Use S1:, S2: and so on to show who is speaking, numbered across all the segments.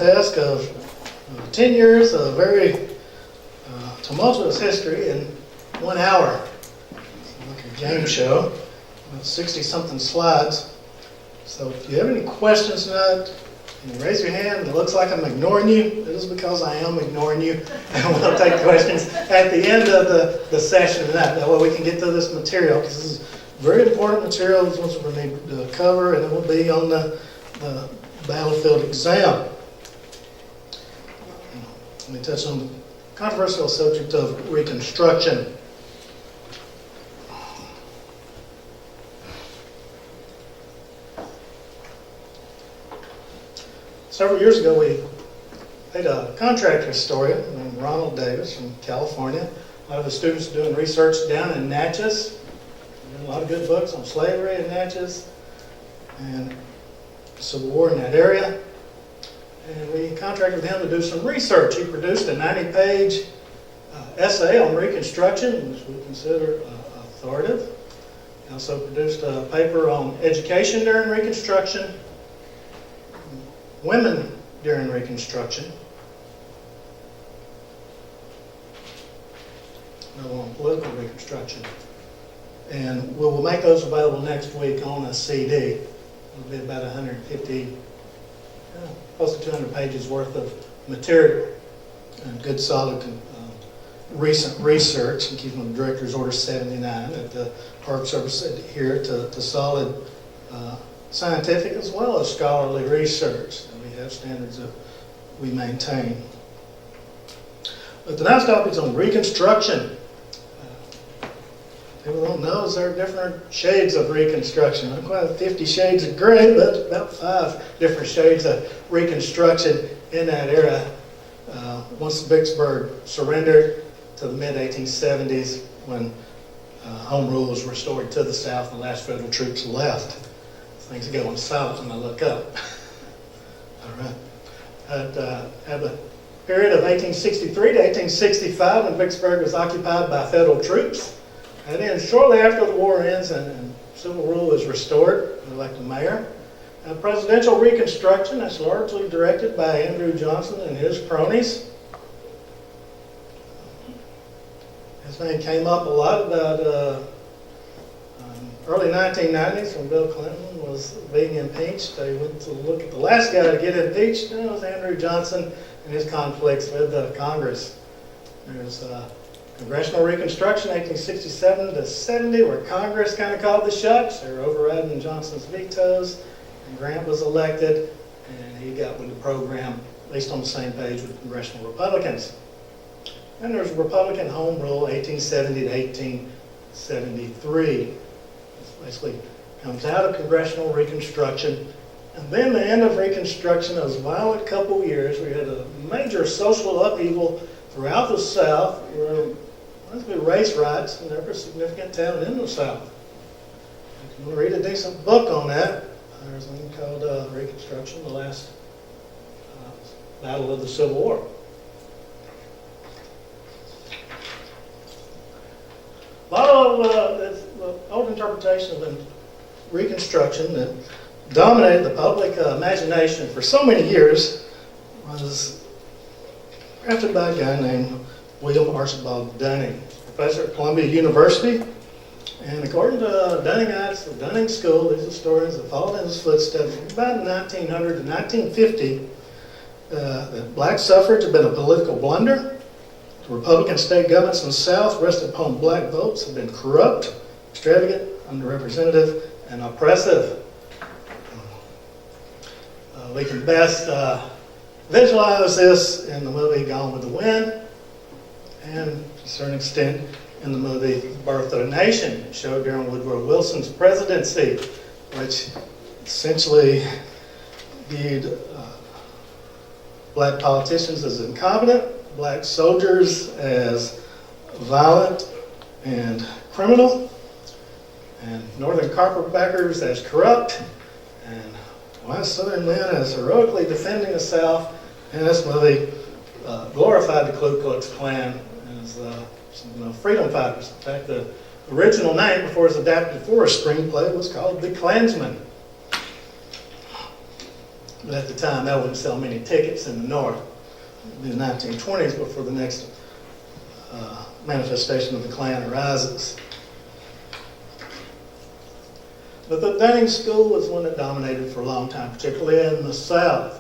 S1: task of 10 years of very tumultuous history in 1 hour. It's like a game show, about 60-something slides. So if you have any questions tonight, you can raise your hand. It looks like I'm ignoring you. It is because I am ignoring you. And we'll take questions at the end of the session tonight. That way we can get through this material, because this is very important material. This is what we need to cover, and it will be on the battlefield exam. Let me touch on the controversial subject of Reconstruction. Several years ago, we had a contract historian named Ronald Davis from California. A lot of the students are doing research down in Natchez. A lot of good books on slavery in Natchez and the Civil War in that area. And we contracted with him to do some research. He produced a 90-page essay on Reconstruction, which we consider authoritative. He also produced a paper on education during Reconstruction, women during Reconstruction, on political Reconstruction. And we will make those available next week on a CD. It'll be about 150, close to 200 pages worth of material. And good, solid, recent research, and keeping the Director's Order 79 that the Park Service adhere to solid scientific as well as scholarly research. And we have standards that we maintain. But tonight's topic is on Reconstruction. People don't know is there are different shades of Reconstruction. Not quite 50 shades of gray, but about 5 different shades of Reconstruction in that era. Once Vicksburg surrendered to the mid-1870s, when home rule was restored to the South and the last federal troops left. Things are going south when I look up. All right. At the period of 1863 to 1865, when Vicksburg was occupied by federal troops. And then shortly after the war ends and civil rule is restored, we elect a mayor. Presidential Reconstruction, that's largely directed by Andrew Johnson and his cronies. His name came up a lot about early 1990s when Bill Clinton was being impeached. They went to look at the last guy to get impeached, and it was Andrew Johnson and his conflicts with Congress. There's Congressional Reconstruction, 1867 to 70, where Congress kind of called the shots. They were overriding Johnson's vetoes, and Grant was elected, and he got with the program, at least on the same page with Congressional Republicans. And there's Republican Home Rule, 1870 to 1873. It basically comes out of Congressional Reconstruction. And then the end of Reconstruction, those violent couple years, we had a major social upheaval throughout the South. There were race riots in every significant town in the South. If you want to read a decent book on that, there's one called Reconstruction, the last battle of the Civil War. A lot of old interpretations of Reconstruction that dominated the public imagination for so many years was crafted by a guy named William Archibald Dunning, professor at Columbia University. And according to Dunningites of Dunning School, these historians have followed in his footsteps from about 1900 to 1950, that black suffrage had been a political blunder. The Republican state governments in the South rested upon black votes have been corrupt, extravagant, underrepresentative, and oppressive. We can best visualize this in the movie Gone with the Wind, and to a certain extent in the movie Birth of a Nation, showed during Woodrow Wilson's presidency, which essentially viewed black politicians as incompetent, black soldiers as violent and criminal, and northern carpetbaggers as corrupt, and white southern men as heroically defending the South. And this movie glorified the Ku Klux Klan as freedom fighters. In fact, the original name, before it was adapted for a screenplay, was called The Klansman. But at the time, that wouldn't sell many tickets in the North in the 1920s before the next manifestation of the Klan arises. But the Dunning School was one that dominated for a long time, particularly in the South.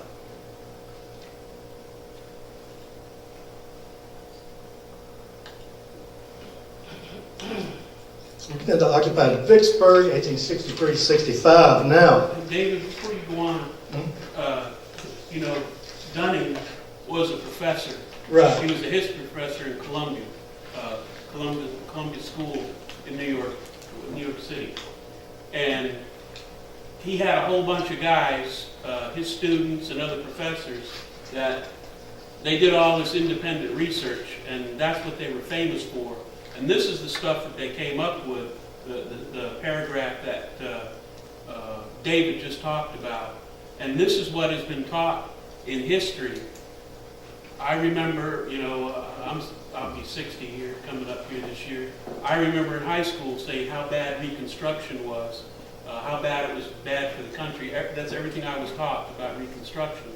S1: Began to occupy Vicksburg, 1863-65. Now,
S2: David, before you go on, Dunning was a professor.
S1: right.
S2: He was a history professor in Columbia School in New York City. And he had a whole bunch of guys, his students and other professors, that they did all this independent research, and that's what they were famous for. And this is the stuff that they came up with, the paragraph that David just talked about. And this is what has been taught in history. I remember, I'll be 60 here, coming up here this year. I remember in high school saying how bad Reconstruction was, how bad it was bad for the country. That's everything I was taught about Reconstruction.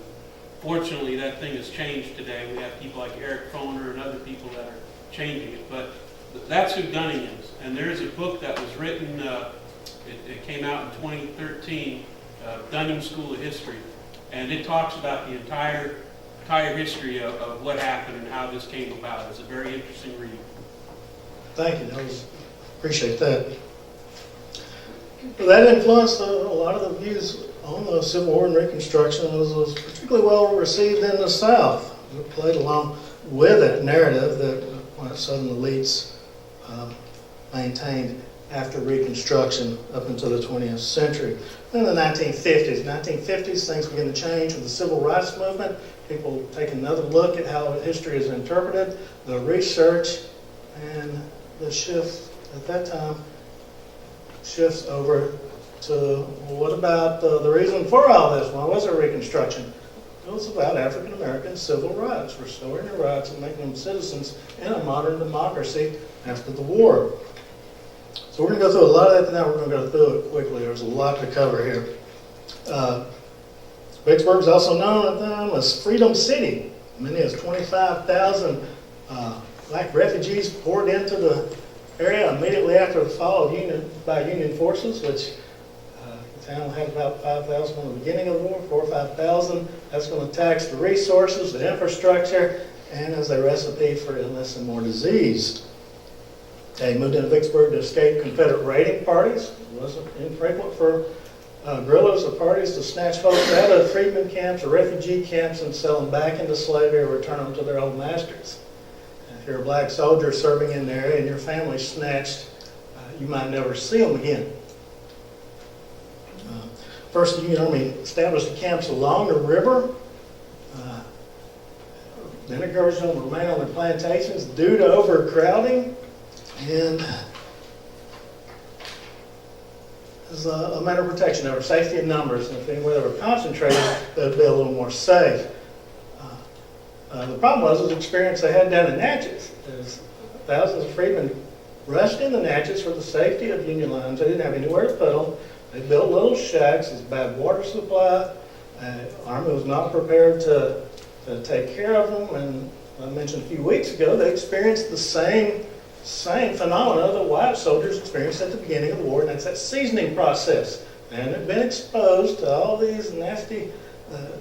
S2: Fortunately, that thing has changed today. We have people like Eric Foner and other people that are changing it. But that's who Dunning is. And there is a book that was written, it came out in 2013, Dunning School of History. And it talks about the entire history of what happened and how this came about. It's a very interesting read.
S1: Thank you. Appreciate that. Well, that influenced a lot of the views on the Civil War and Reconstruction. Was particularly well received in the South. It played along with that narrative that Southern elites maintained after Reconstruction up until the 20th century. Then in the 1950s, things began to change with the Civil Rights Movement. People take another look at how history is interpreted, the research, and the shift at that time shifts over to, well, what about the reason for all this? Why was there Reconstruction? It was about African American civil rights, restoring their rights and making them citizens in a modern democracy after the war. So we're going to go through a lot of that tonight. We're going to go through it quickly. There's a lot to cover here. Vicksburg is also known at the time as Freedom City. Many as 25,000 black refugees poured into the area immediately after the fall of Union forces, which the town had about 5,000 from the beginning of the war, 4,000 or 5,000. That's going to tax the resources, the infrastructure, and as a recipe for illness and more disease. They moved into Vicksburg to escape Confederate raiding parties. It wasn't infrequent for guerrillas or parties to snatch folks out of freedmen camps or refugee camps and sell them back into slavery or return them to their old masters. And if you're a black soldier serving in the area and your family's snatched, you might never see them again. First, the Union Army established the camps along the river. Then encouraged them to remain on their plantations due to overcrowding. And as a matter of protection, there were safety in numbers, and if anywhere they were concentrated, they would be a little more safe. The problem was the experience they had down in Natchez. Thousands of freedmen rushed into Natchez for the safety of Union lines. They didn't have anywhere to put them. They built little shacks. There's bad water supply. The Army was not prepared to take care of them. And I mentioned a few weeks ago, they experienced the same phenomena that white soldiers experienced at the beginning of the war, and that's that seasoning process. And they've been exposed to all these nasty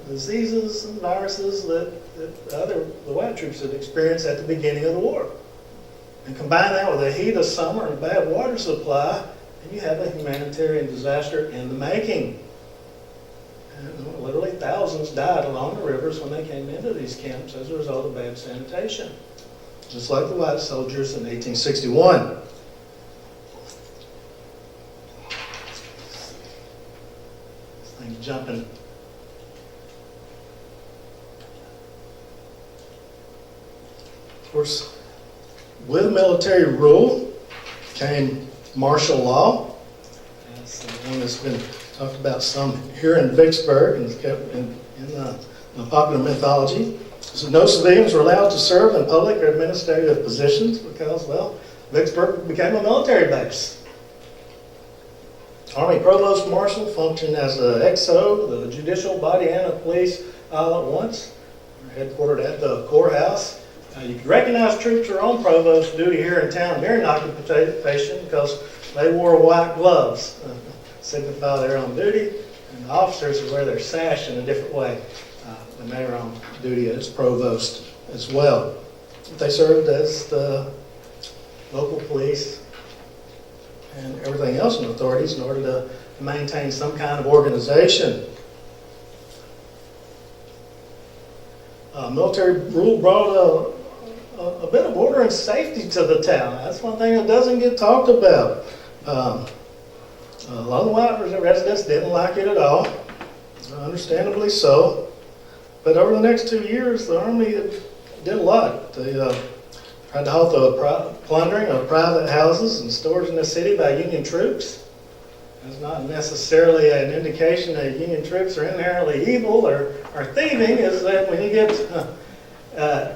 S1: diseases and viruses that the white troops had experienced at the beginning of the war. And combine that with the heat of summer and a bad water supply, and you have a humanitarian disaster in the making. And literally thousands died along the rivers when they came into these camps as a result of bad sanitation. Just like the white soldiers in 1861. This thing's jumping. Of course, with military rule came martial law. That's the one that's been talked about some here in Vicksburg and kept in the popular mythology. So no civilians were allowed to serve in public or administrative positions because, well, Vicksburg became a military base. Army Provost Marshal functioned as the XO, the judicial body, and the police all at once. They're headquartered at the courthouse. You can recognize troops who are on provost duty here in town during occupation because they wore white gloves, signify they're on duty, and the officers would wear their sash in a different way when they were on duty as provost as well. They served as the local police and everything else in authorities in order to maintain some kind of organization. Military rule brought a bit of order and safety to the town. That's one thing that doesn't get talked about. A lot of the white residents didn't like it at all, understandably so. But over the next 2 years, the Army did a lot. They tried to halt the plundering of private houses and stores in the city by Union troops. That's not necessarily an indication that Union troops are inherently evil or thieving, is that when you get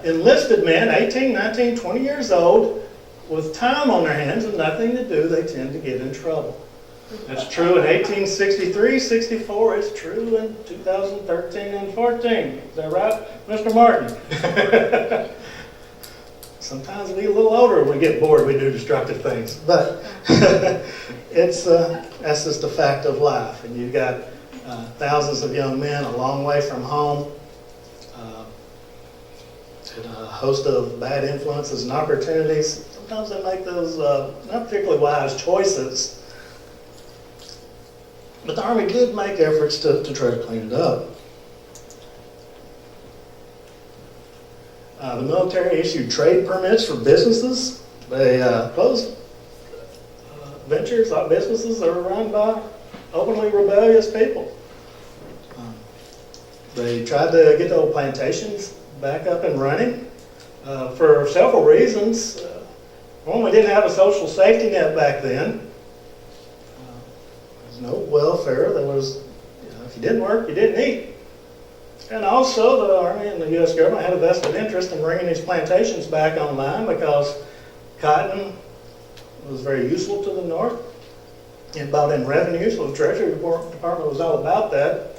S1: enlisted men, 18, 19, 20 years old, with time on their hands and nothing to do, they tend to get in trouble. That's true in 1863, 64. It's true in 2013 and 14. Is that right, Mr. Martin? Sometimes we get a little older when we get bored, we do destructive things. But that's just a fact of life. And you've got thousands of young men a long way from home, and a host of bad influences and opportunities. Sometimes they make those not particularly wise choices. But the Army did make efforts to try to clean it up. The military issued trade permits for businesses. They closed ventures like businesses that were run by openly rebellious people. They tried to get the old plantations back up and running for several reasons. One, we didn't have a social safety net back then. No welfare. There was, if you didn't work, you didn't eat. And also, the Army and the U.S. government had a vested interest in bringing these plantations back online because cotton was very useful to the North. It brought in revenue, so the Treasury Department was all about that.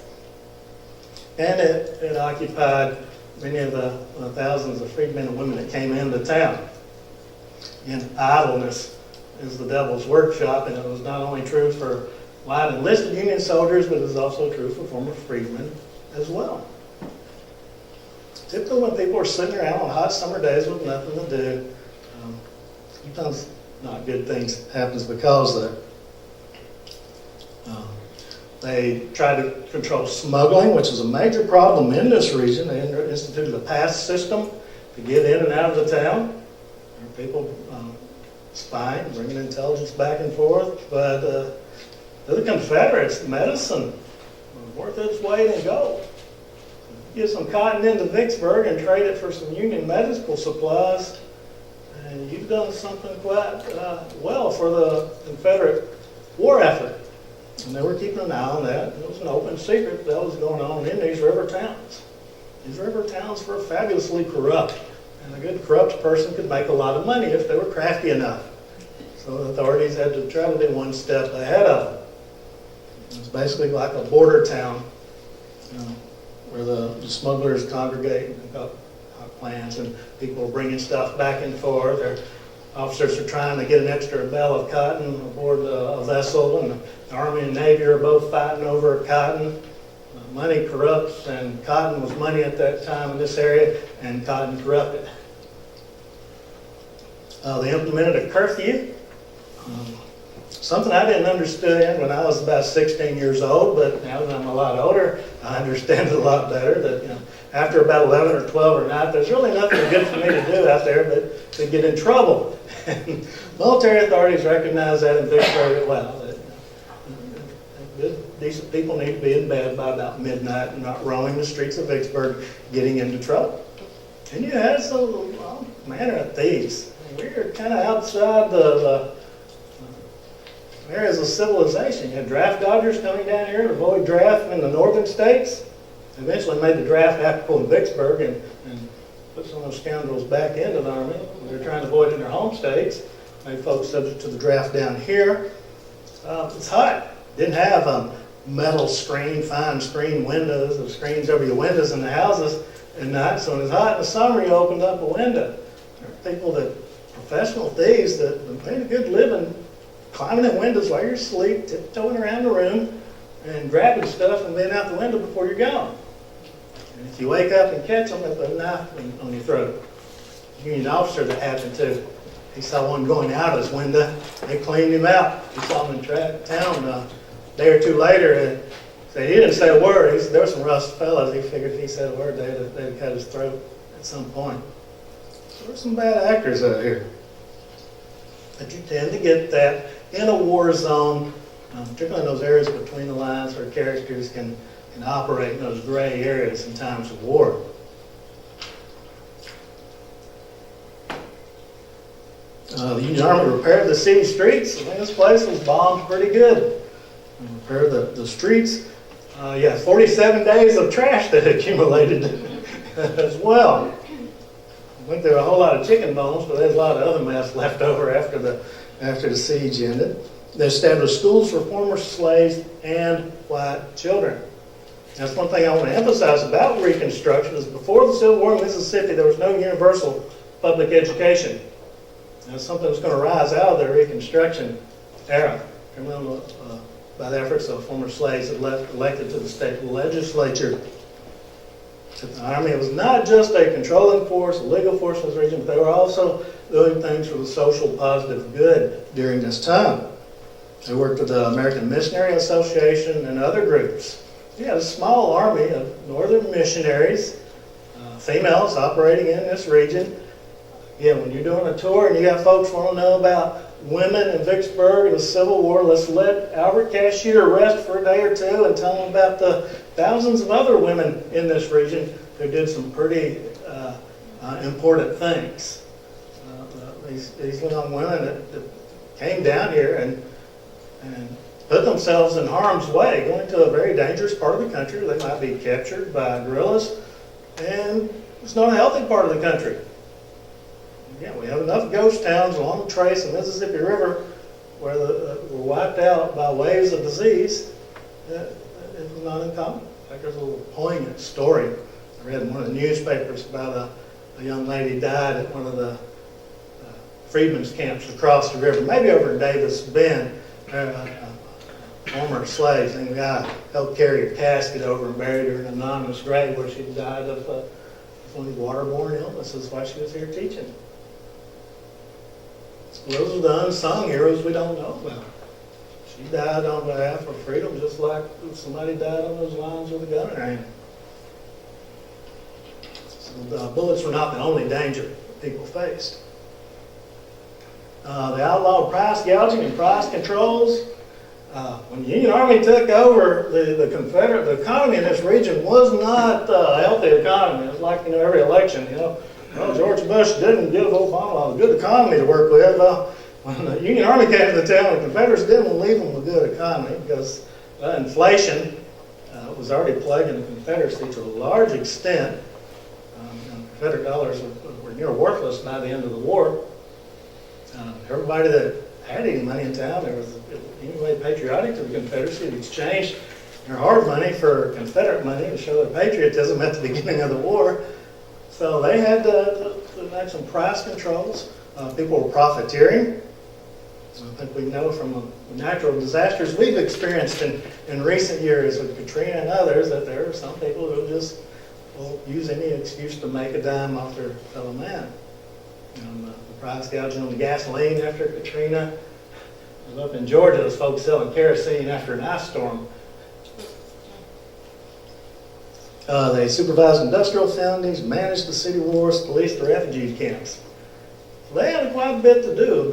S1: And it occupied many of the thousands of freedmen and women that came into town. And idleness is the devil's workshop, and it was not only true for white enlisted Union soldiers, but it's also true for former freedmen as well. Typically when people are sitting around on hot summer days with nothing to do, sometimes not good things happens because of that. They try to control smuggling, which is a major problem in this region. They instituted a pass system to get in and out of the town. There are people spying, bringing intelligence back and forth, but to the Confederates, medicine was worth its weight in gold. Get some cotton into Vicksburg and trade it for some Union medical supplies, and you've done something quite well for the Confederate war effort. And they were keeping an eye on that. It was an open secret that was going on in these river towns. These river towns were fabulously corrupt, and a good corrupt person could make a lot of money if they were crafty enough. So the authorities had to try to be one step ahead of them. It was basically like a border town, where the smugglers congregate and got plans, and people are bringing stuff back and forth. Their officers are trying to get an extra bale of cotton aboard a vessel, and the Army and Navy are both fighting over cotton. Money corrupts, and cotton was money at that time in this area, and cotton corrupted. They implemented a curfew. Something I didn't understand when I was about 16 years old, but now that I'm a lot older, I understand it a lot better. That after about 11 or 12 at night, there's really nothing good for me to do out there but to get in trouble. And military authorities recognize that in Vicksburg as well. That good, decent people need to be in bed by about midnight and not roaming the streets of Vicksburg, getting into trouble. And you had some manner of thieves. We were kind of outside the areas of civilization. You had draft dodgers coming down here to avoid draft in the northern states. Eventually made the draft applicable in Vicksburg and put some of those scoundrels back into the Army. They're trying to avoid it in their home states. Made folks subject to the draft down here. It's hot. Didn't have metal screen, fine screen windows, or screens over your windows in the houses at night. So when it's hot in the summer, you opened up a window. There are people professional thieves that made a good living climbing in windows while you're asleep, tiptoeing around the room, and grabbing stuff and being out the window before you're gone. And if you wake up and catch them, they put a knife on your throat. Union officer that happened to, he saw one going out his window. They cleaned him out. He saw him in town a day or two later, and said he didn't say a word. There were some rough fellows. He figured if he said a word, they'd cut his throat at some point. So there's some bad actors out here. But you tend to get that in a war zone, particularly in those areas between the lines where characters can operate in those gray areas in times of war. The Union Army repaired the city streets. I think this place was bombed pretty good. Repaired the streets. 47 days of trash that accumulated as well. I think there were a whole lot of chicken bones, but there's a lot of other mess left over after the siege ended. They established schools for former slaves and white children. That's one thing I want to emphasize about Reconstruction is before the Civil War in Mississippi, there was no universal public education. That's something that's going to rise out of the Reconstruction era, by the efforts of former slaves that elected to the state legislature. The Army was not just a controlling force, a legal force in this region, but they were also doing things for the social positive good during this time. They worked with the American Missionary Association and other groups. You had a small army of northern missionaries, females operating in this region. Yeah, when you're doing a tour and you got folks want to know about women in Vicksburg in the Civil War, let's let Albert Cashier rest for a day or two and tell them about the thousands of other women in this region who did some pretty important things. These young women that came down here and put themselves in harm's way, going to a very dangerous part of the country. They might be captured by guerrillas, and it's not a healthy part of the country. Yeah, we have enough ghost towns along the Trace and Mississippi River where were wiped out by waves of disease. It was not uncommon. In fact, there's a little poignant story I read in one of the newspapers about a young lady died at one of the freedmen's camps across the river, maybe over in Davis Bend. Former slaves, and the guy helped carry a casket over and buried her in an anonymous grave where she died of one of these waterborne illnesses while she was here teaching. Those are the unsung heroes we don't know about. She died on behalf of freedom just like somebody died on those lines with a gun in her hand. So the bullets were not the only danger that people faced. They outlawed price gouging and price controls. When the Union Army took over, the economy in this region was not a healthy economy. It was like, every election, well, George Bush didn't give Obama a good economy to work with. When the Union Army came to the town, the Confederates didn't leave them a good economy because inflation was already plaguing the Confederacy to a large extent. Confederate dollars were near worthless by the end of the war. Everybody that had any money in town, there was anyway patriotic to the Confederacy, had exchanged their hard money for Confederate money to show their patriotism at the beginning of the war. So they had to make some price controls. People were profiteering. I think we know from the natural disasters we've experienced in recent years with Katrina and others that there are some people who just will use any excuse to make a dime off their fellow man. The price gouging on gasoline after Katrina. I was up in Georgia, those folks selling kerosene after an ice storm. They supervised industrial foundings, managed the city wars, policed the refugee camps. So they had quite a bit to do,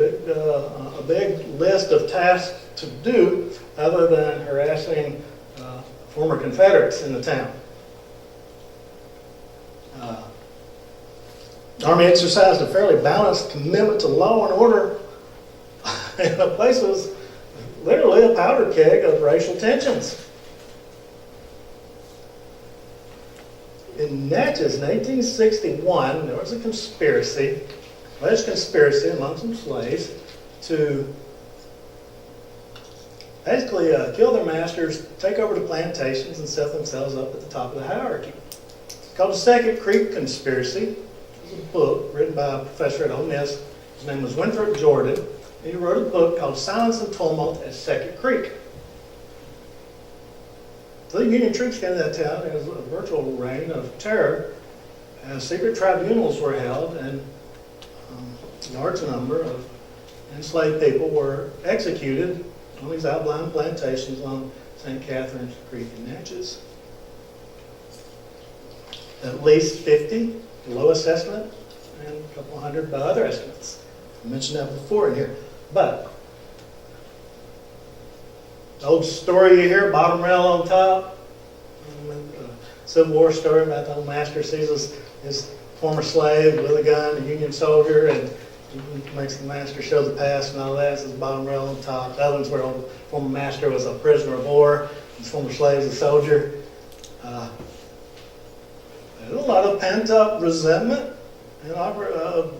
S1: a big list of tasks to do other than harassing former Confederates in the town. The Army exercised a fairly balanced commitment to law and order, and the place was literally a powder keg of racial tensions. In Natchez, in 1861, there was a conspiracy, alleged conspiracy among some slaves to basically kill their masters, take over the plantations, and set themselves up at the top of the hierarchy. It's called the Second Creek Conspiracy. It's a book written by a professor at Ole Miss. His name was Winthrop Jordan. He wrote a book called Silence and Tumult at Second Creek. So the Union troops came to that town. It was a virtual reign of terror. And secret tribunals were held, and a large number of enslaved people were executed on these outlying plantations on St. Catherine's Creek in Natchez. At least 50, the lowest estimate, and a couple hundred by other estimates. I mentioned that before in here. But the old story you hear, bottom rail on top, Civil War story about the old master sees his former slave with a gun, a Union soldier, and he makes the master show the past and all that. Says bottom rail on top. The other one's where the former master was a prisoner of war, his former slave was a soldier. There's a lot of pent-up resentment and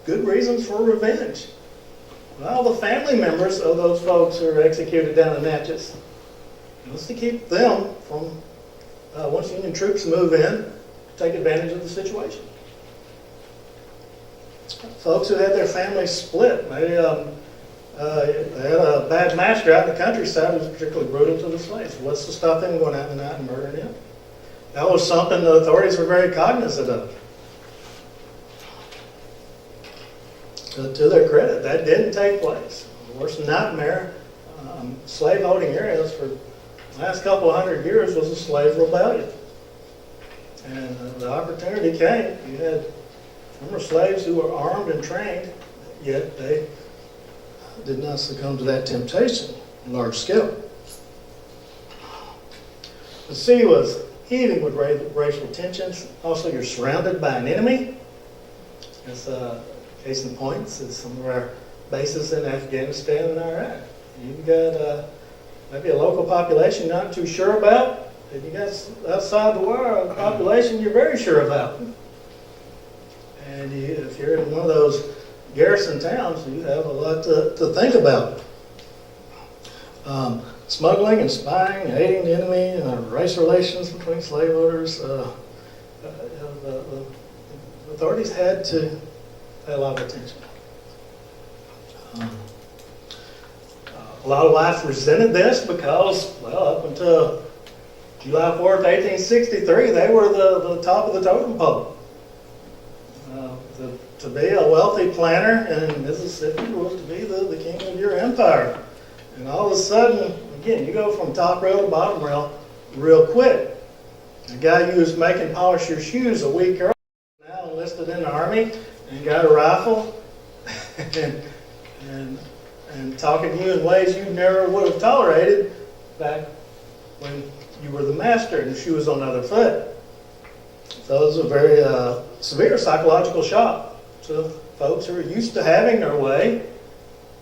S1: good reasons for revenge. Well, the family members of those folks who are executed down in Natchez, was to keep them from, once Union troops move in, take advantage of the situation. Folks who had their families split, maybe they had a bad master out in the countryside who was particularly brutal to the slaves. What's to stop them going out in the night and murdering him? That was something the authorities were very cognizant of. To their credit, that didn't take place. The worst nightmare, slaveholding areas for the last couple of hundred years was a slave rebellion. And the opportunity came. You had former slaves who were armed and trained, yet they did not succumb to that temptation on large scale. The city was heaving with racial tensions. Also, you're surrounded by an enemy. As case in point, is some of our bases in Afghanistan and Iraq. You've got maybe a local population you're not too sure about, and you got outside the world a population you're very sure about. And if you're in one of those garrison towns, you have a lot to think about. Smuggling and spying, aiding the enemy, race relations between slaveholders. The authorities had to pay a lot of attention. A lot of whites resented this because, well, up until July 4th, 1863, they were the top of the totem pole. To be a wealthy planter in Mississippi was to be the king of your empire. And all of a sudden, again, you go from top rail to bottom rail real quick. The guy who was making polish your shoes a week earlier now enlisted in the army and got a rifle and talking to you in ways you never would have tolerated back when you were the master and the shoe was on the other foot. So it was a very severe psychological shock to folks who are used to having their way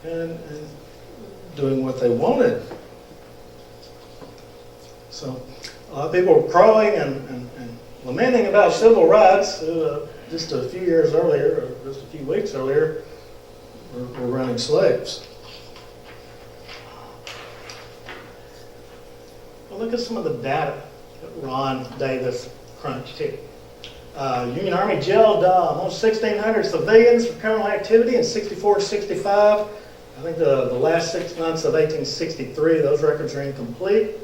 S1: and doing what they wanted. So a lot of people were crowing and lamenting about civil rights who just a few years earlier, or just a few weeks earlier, were running slaves. Well, look at some of the data that Ron Davis crunched here. Union Army jailed almost 1,600 civilians for criminal activity in 64 to 65. I think the last 6 months of 1863, those records are incomplete.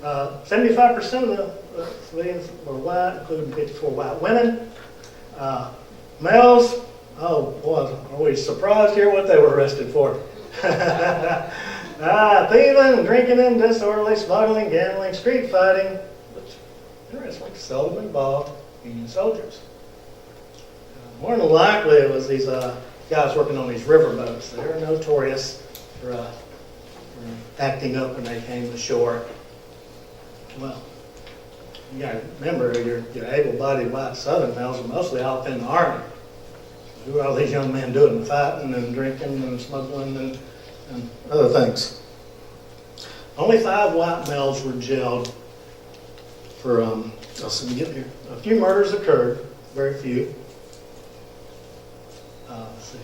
S1: 75% of the civilians were white, including 54 white women. Males, oh boy, are we surprised here what they were arrested for? Thieving, drinking, and disorderly, smuggling, gambling, street fighting, which, interestingly, seldom involved Union soldiers. More than likely, it was these guys working on these river boats. They were notorious for acting up when they came to shore. Well, you got to remember, your able-bodied white Southern males are mostly out in the Army. Who are all these young men doing? Fighting and drinking and smuggling and other things. Only 5 white males were jailed for, let's get here. A few murders occurred, very few. Let's see.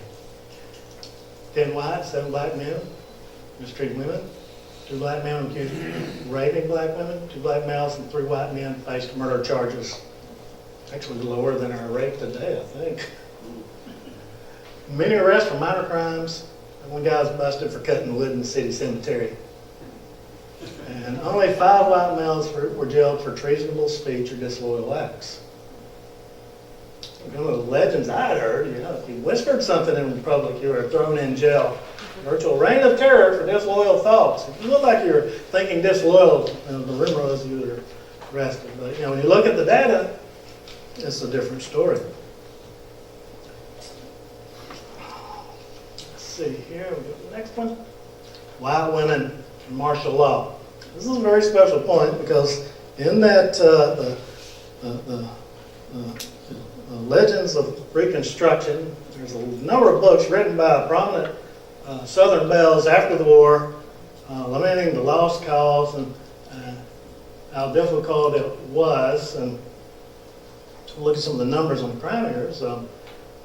S1: 10 white, 7 black men mistreated women. 2 black men accused of raping black women. 2 black males and 3 white men faced murder charges. Actually lower than our rate today, I think. Many arrests for minor crimes. One guy was busted for cutting wood in the city cemetery. And only 5 white males were jailed for treasonable speech or disloyal acts. One of the legends I had heard, if you whispered something in public, you were thrown in jail. Virtual reign of terror for disloyal thoughts. If you look like you were thinking disloyal, the rumor was you were arrested. But when you look at the data, it's a different story. Let's see here. We'll go to the next one. White women and martial law. This is a very special point because in that the Legends of Reconstruction, there's a number of books written by prominent Southern belles after the war, lamenting the lost cause and how difficult it was. And look at some of the numbers on the crime here.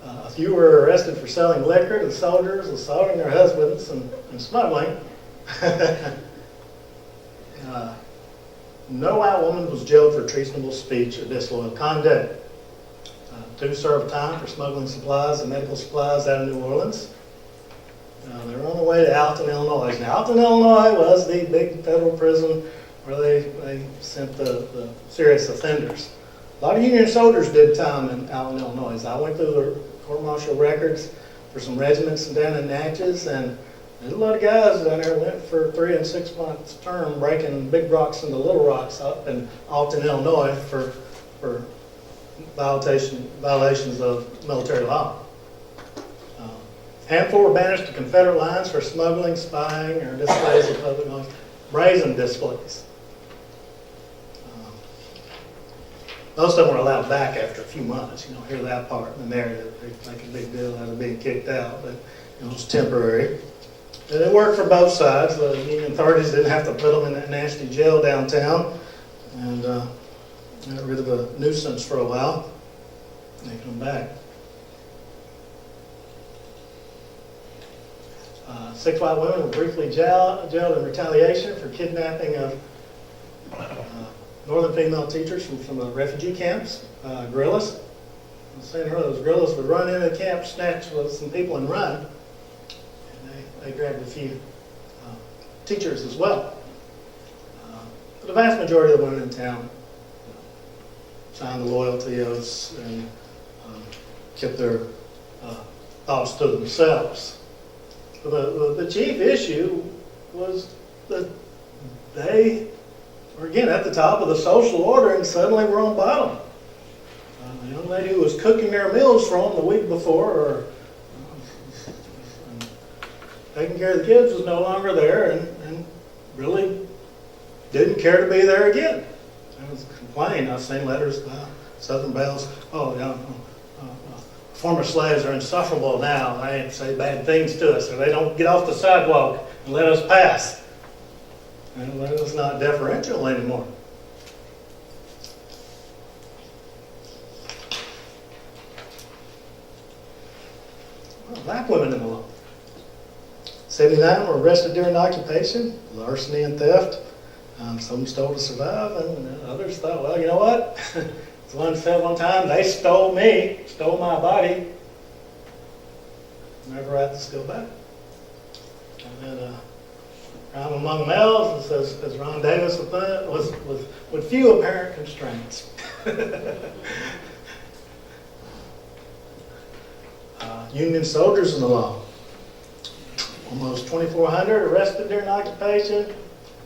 S1: A few were arrested for selling liquor to soldiers, assaulting their husbands, and smuggling. No white woman was jailed for treasonable speech or disloyal conduct. 2 served time for smuggling supplies and medical supplies out of New Orleans. They were on the way to Alton, Illinois. Now, Alton, Illinois was the big federal prison where they sent the serious offenders. A lot of Union soldiers did time in Alton, Illinois. I went through the court-martial records for some regiments down in Natchez, and there's a lot of guys down there went for 3 and 6 months term breaking big rocks into little rocks up in Alton, Illinois for violations of military law. Handful were banished to Confederate lines for smuggling, spying, or displays of public knowledge. Brazen displays. Most of them were allowed back after a few months. You don't hear that part in the narrative. They make a big deal out of being kicked out, but it was temporary. And it worked for both sides. The Union authorities didn't have to put them in that nasty jail downtown, and got rid of a nuisance for a while. They come back. 6 white women were briefly jailed in retaliation for kidnapping of northern female teachers from some of the refugee camps, guerrillas. I was saying earlier, those guerrillas would run into the camp, snatch with some people and run. And they grabbed a few teachers as well. But the vast majority of the women in town signed the loyalty oaths and kept their thoughts to themselves. The chief issue was that they were, again, at the top of the social order and suddenly were on bottom. The young lady who was cooking their meals for them the week before or taking care of the kids was no longer there and really didn't care to be there again. I was complaining. I've seen letters by Southern belles. Former slaves are insufferable now. They say bad things to us, or they don't get off the sidewalk and let us pass. And it's not deferential anymore. Well, black women in the law. 79 were arrested during occupation, larceny and theft. Some stole to survive, and others thought, well, you know what? As one said one time, they stole me, stole my body. Never have to steal back. And then crime among males, as Ron Davis would put it, was with few apparent constraints. Union soldiers in the law. Almost 2,400 arrested during occupation.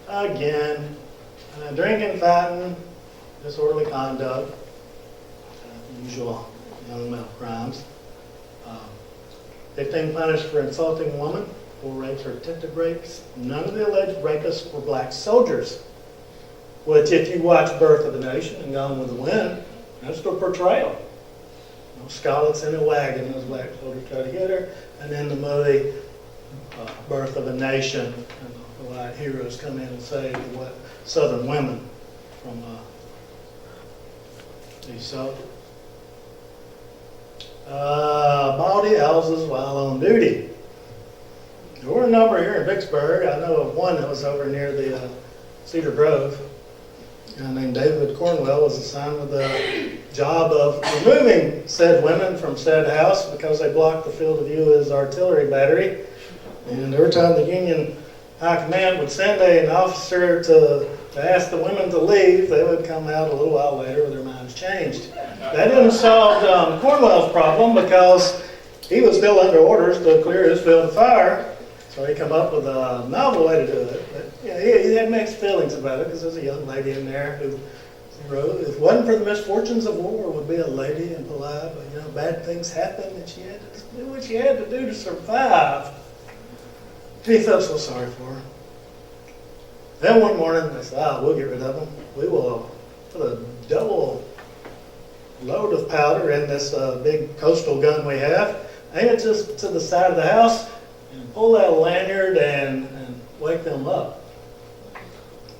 S1: Again, drinking, fighting, disorderly conduct, usual young male crimes. 15 punished for insulting a woman, 4 rapes or attempted rapes. None of the alleged rapists were black soldiers, which, if you watch Birth of a Nation and Gone with the Wind, that's the portrayal. Scarlett's in a wagon, those black soldiers try to get her, and then the movie Birth of a Nation, and the white heroes come in and save the white Southern women from these soldiers. Bawdy houses while on duty. There were a number here in Vicksburg. I know of one that was over near the Cedar Grove. A guy named David Cornwell was assigned with the job of removing said women from said house because they blocked the field of view of his artillery battery. And every time the Union High Command would send an officer to ask the women to leave, they would come out a little while later with their minds changed. That didn't solve Cornwell's problem because he was still under orders to clear his field of fire. So he come up with a novel way to do it. But yeah, he had mixed feelings about it because there's a young lady in there who wrote, if it wasn't for the misfortunes of war, would be a lady and polite, but bad things happened and she had to do what she had to do to survive. He felt so sorry for her. Then one morning they said, we'll get rid of them. We will put a double load of powder in this big coastal gun we have, aim it just to the side of the house, and pull out a lanyard and wake them up.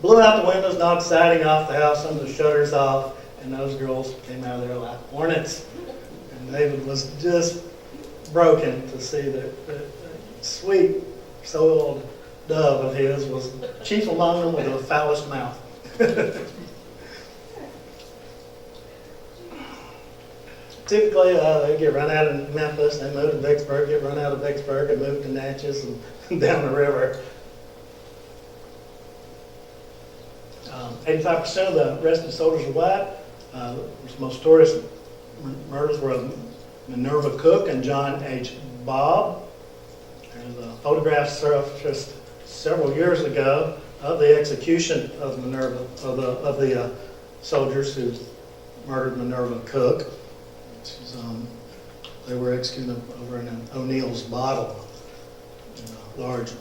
S1: Blew out the windows, knocked siding off the house, some of the shutters off, and those girls came out of there like hornets. And David was just broken to see that sweet, soiled dove of his was chief among them with the foulest mouth. Typically, they get run out of Memphis, they move to Vicksburg, get run out of Vicksburg, and move to Natchez and down the river. 85% of the arrested soldiers are white. The most notorious murders were of Minerva Cook and John H. Bobb. There's a photograph surfaced several years ago of the execution of Minerva, of the soldiers who murdered Minerva Cook. They were executed over in an O'Neill's bottle, in a large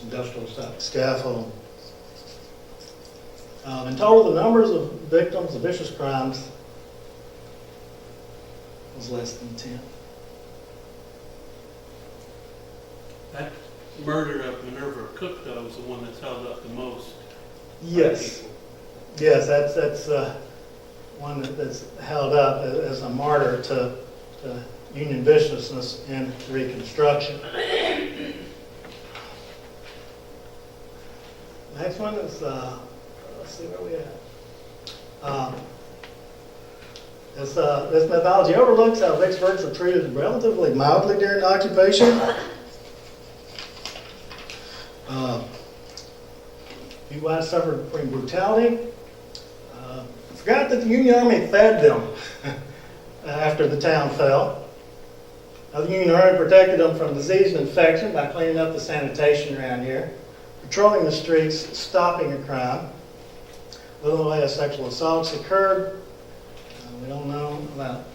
S1: industrial scaffold. In total, the numbers of victims of vicious crimes was less than 10.
S2: That murder of Minerva Cook, though, is the one that's held up the most.
S1: Yes. Yes, that's one that's held up as a martyr to Union viciousness in Reconstruction. Next one is, let's see where we at. This mythology overlooks how Vicksburgs were treated relatively mildly during the occupation. Few whites suffered from brutality. Forgot that the Union Army fed them after the town fell. The Union Army protected them from disease and infection by cleaning up the sanitation around here, patrolling the streets, stopping a crime. Little in the way of sexual assaults occurred. We don't know about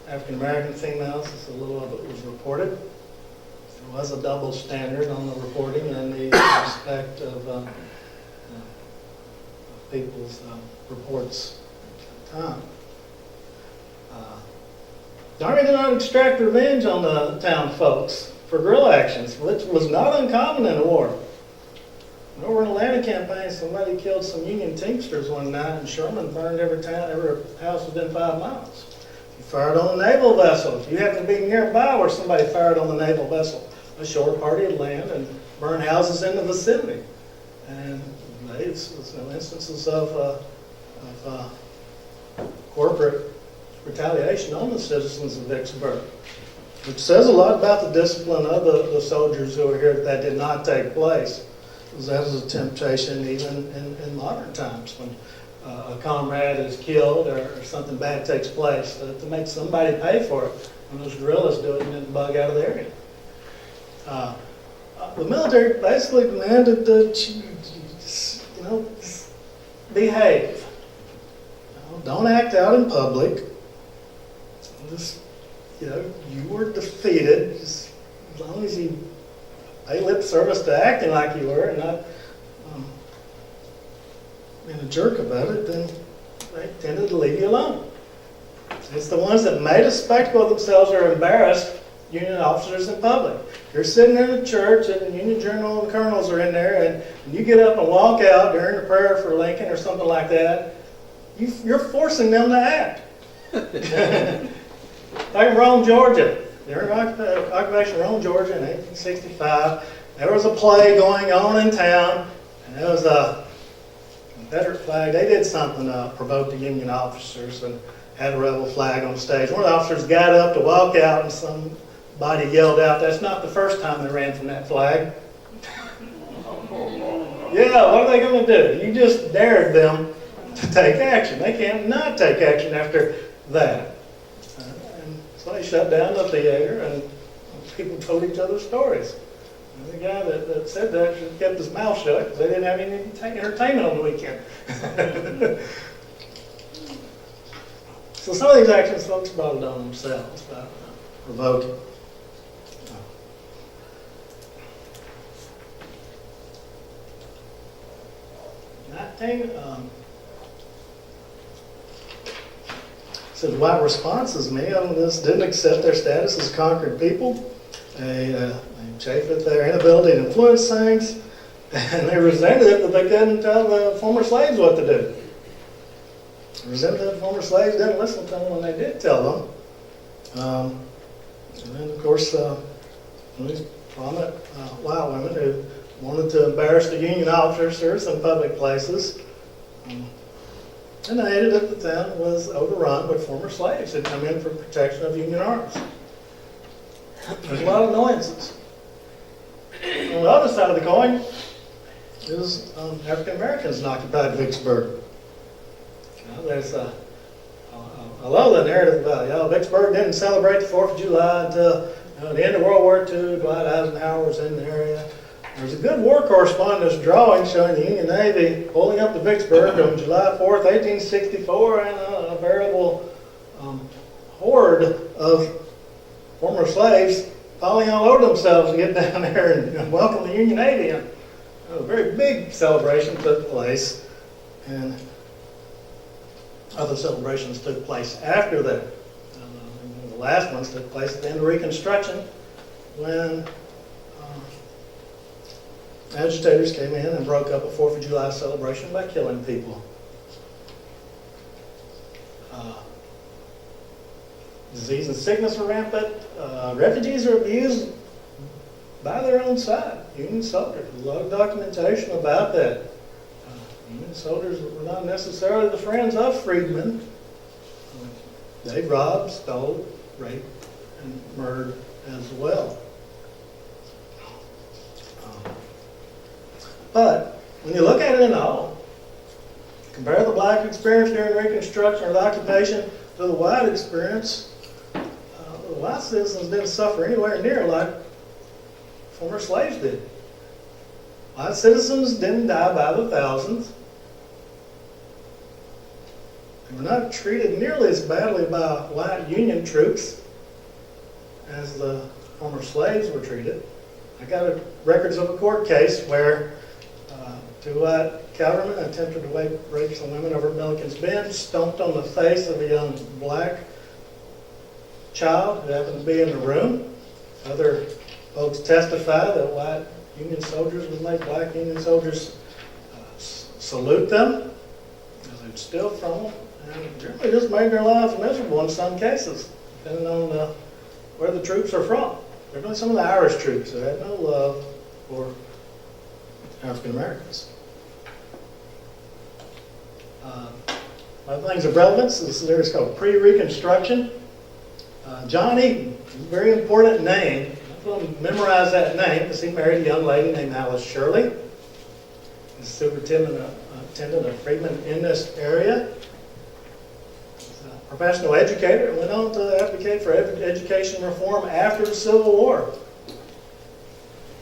S1: African American females. Just a little of it was reported. There was a double standard on the reporting and the respect of people's reports at the time. The Army did not extract revenge on the town folks for guerrilla actions, which was not uncommon in the war. Over in the Atlanta campaign, somebody killed some Union Teamsters one night, and Sherman burned every house within 5 miles. He fired on a naval vessel. If you happen to be nearby where somebody fired on the naval vessel, a shore party would land and burn houses in the vicinity. And there's instances of corporate retaliation on the citizens of Vicksburg, which says a lot about the discipline of the soldiers who are here that did not take place. Because that is a temptation even in modern times when a comrade is killed or something bad takes place, to make somebody pay for it. When those guerrillas do it and then bug out of the area. The military basically demanded that you behave. Don't act out in public. Just, you were defeated. Just as long as you pay lip service to acting like you were and not being a jerk about it, then they tended to leave you alone. It's the ones that made a spectacle of themselves or embarrassed Union officers in public. You're sitting in the church and the Union General and colonels are in there and you get up and walk out during the prayer for Lincoln or something like that, you're forcing them to act. Like in Rome, Georgia. During occupation of Rome, Georgia in 1865, there was a play going on in town, and there was a Confederate flag. They did something to provoke the Union officers and had a rebel flag on stage. One of the officers got up to walk out, and somebody yelled out, "That's not the first time they ran from that flag." Yeah, what are they going to do? You just dared them to take action. They can't not take action after that. And so they shut down the theater, and people told each other stories. And the guy that said that should have kept his mouth shut because they didn't have any entertainment on the weekend. So some of these actions folks brought it on themselves by provoking. Said white responses, many of them just didn't accept their status as conquered people. They chafed at their inability to influence things, and they resented it that they couldn't tell the former slaves what to do. They resented that the former slaves didn't listen to them when they did tell them. And then, of course, these prominent white women who wanted to embarrass the Union officers in public places. And they hated that the town was overrun with former slaves who come in for protection of Union arms. There's a lot of annoyances. On the other side of the coin is African Americans in occupied Vicksburg. There's I love the narrative about Vicksburg didn't celebrate the 4th of July until the end of World War II. Dwight Eisenhower was in the area. There's a good war correspondence drawing showing the Union Navy pulling up to Vicksburg on July 4th, 1864, and a veritable horde of former slaves falling all over themselves to get down there and welcome the Union Navy. And a very big celebration took place, and other celebrations took place after that. The last ones took place at the end of Reconstruction, when agitators came in and broke up a 4th of July celebration by killing people. Disease and sickness are rampant. Refugees are abused by their own side. Union soldiers. There's a lot of documentation about that. Union soldiers were not necessarily the friends of freedmen. They robbed, stole, raped, and murdered as well. But when you look at it in all, compare the black experience during Reconstruction or the occupation to the white experience, the white citizens didn't suffer anywhere near like former slaves did. White citizens didn't die by the thousands. They were not treated nearly as badly by white Union troops as the former slaves were treated. I got records of a court case where 2 white cavalrymen attempted to rape some women over Milliken's Bend, stomped on the face of a young black child who happened to be in the room. Other folks testify that white Union soldiers would make black Union soldiers salute them because they'd steal from them, and generally just made their lives miserable in some cases, depending on where the troops are from. Particularly some of the Irish troops that had no love for African Americans. One of the things of relevance, this is called pre-Reconstruction. John Eaton, a very important name. I'm going to memorize that name because he married a young lady named Alice Shirley. He's superintendent of Freedmen in this area. He's a professional educator and went on to advocate for education reform after the Civil War.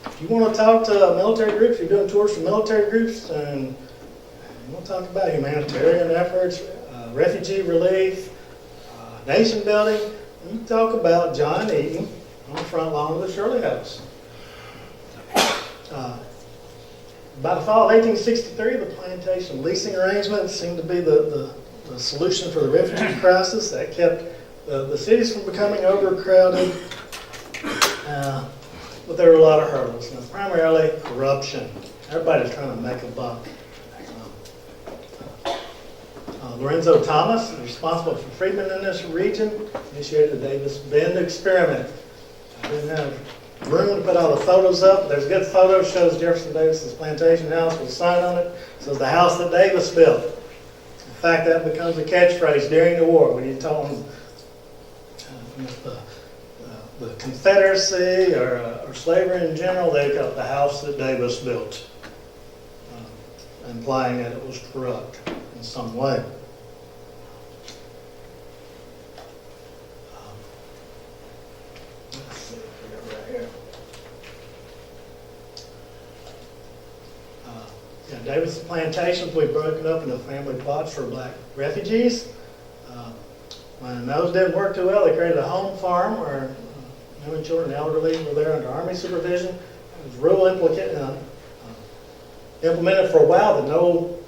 S1: If you want to talk to military groups, you're doing tours for military groups, and you want to talk about humanitarian efforts, refugee relief, nation building, you talk about John Eaton on the front lawn of the Shirley House. By the fall of 1863, the plantation leasing arrangements seemed to be the solution for the refugee crisis. That kept the cities from becoming overcrowded. But there were a lot of hurdles. Now, primarily corruption. Everybody's trying to make a buck. Lorenzo Thomas, responsible for freedmen in this region, initiated the Davis Bend experiment. Didn't have room to put all the photos up. There's a good photo, shows Jefferson Davis's plantation house with a sign on it. It says the house that Davis built. In fact, that becomes a catchphrase during the war when you tell them the Confederacy or slavery in general, they call it the house that Davis built, implying that it was corrupt in some way. Let's see, right here. Davis plantations, we broke it up into family plots for black refugees. When those didn't work too well, they created a home farm where women, children, and elderly were there under Army supervision. It was rule implemented for a while that no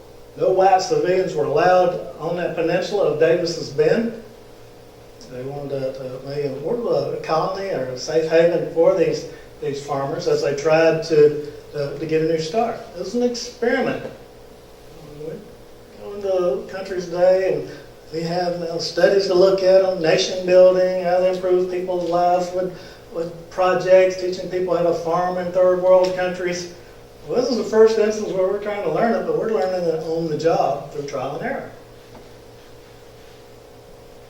S1: white civilians were allowed on that peninsula of Davis's Bend. They wanted to make a colony or a safe haven for these farmers as they tried to get a new start. It was an experiment. We go into countries today and we have studies to look at them, nation building, how to improve people's lives with projects, teaching people how to farm in third world countries. Well, this is the first instance where we're trying to learn it, but we're learning it on the job through trial and error.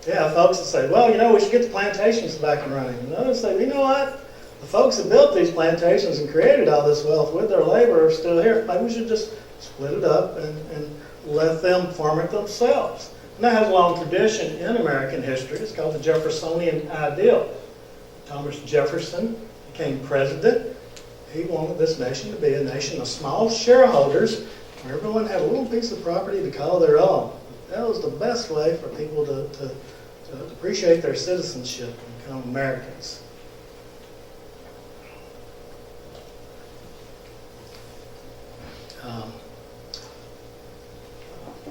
S1: Yeah, folks that say, well, we should get the plantations back and running. And others say, you know what? The folks that built these plantations and created all this wealth with their labor are still here. Maybe we should just split it up and let them farm it themselves. And that has a long tradition in American history. It's called the Jeffersonian ideal. Thomas Jefferson became president. He wanted this nation to be a nation of small shareholders where everyone had a little piece of property to call their own. That was the best way for people to appreciate their citizenship and become Americans.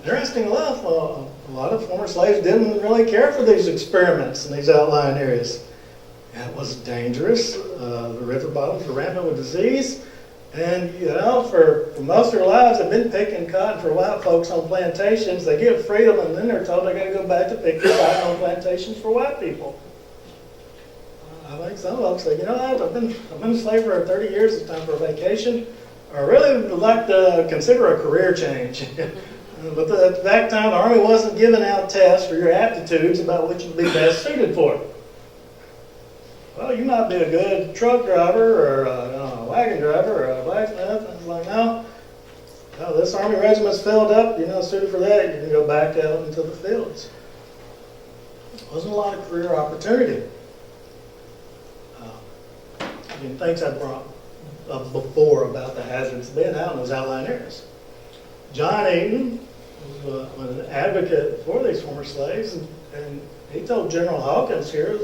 S1: Interesting enough, a lot of former slaves didn't really care for these experiments in these outlying areas. It was dangerous. The river bottoms were rampant with disease. And, for most of their lives, they've been picking cotton for white folks on plantations. They get freedom, and then they're told they got to go back to picking cotton on plantations for white people. I think some folks say, I've been a slave for 30 years. It's time for a vacation. I really would like to consider a career change. But at that time, the Army wasn't giving out tests for your aptitudes about what you'd be best suited for. Well, you might be a good truck driver or a wagon driver or a blacksmith. And it's like, no, this Army regiment's filled up. You're not suited for that. You can go back out into the fields. There wasn't a lot of career opportunity. Things I brought up before about the hazards of being out in those outlying areas. John Eaton was an advocate for these former slaves, and he told General Hawkins here,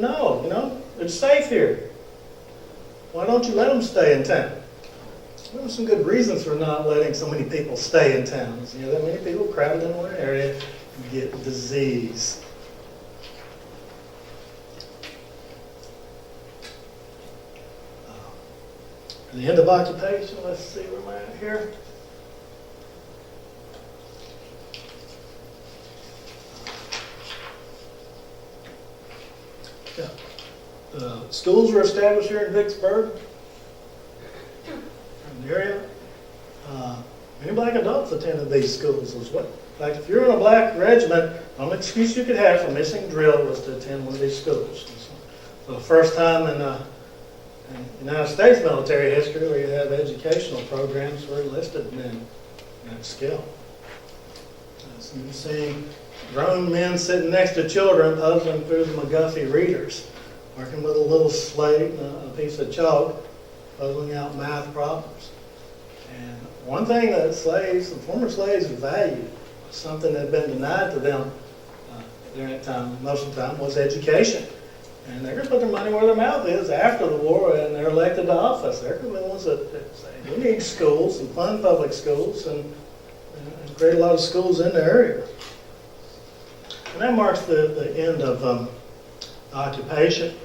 S1: no, it's safe here. Why don't you let them stay in town? There were some good reasons for not letting so many people stay in town. That many people crowded in one area get disease. The end of occupation, let's see where am I at here. Yeah. Schools were established here in Vicksburg, in the area. Many black adults attended these schools as well. In fact, if you're in a black regiment, the only excuse you could have for missing drill was to attend one of these schools. So the first time in United States military history where you have educational programs for enlisted men in that skill. So you see grown men sitting next to children puzzling through the McGuffey readers, working with a little slate and a piece of chalk, puzzling out math problems. And one thing that the former slaves valued, something that had been denied to them during that time, most of the time, was education. And they're going to put their money where their mouth is after the war, and they're elected to office. They're going to be the ones that say, we need schools and fund public schools and create a lot of schools in the area. And that marks the end of occupation.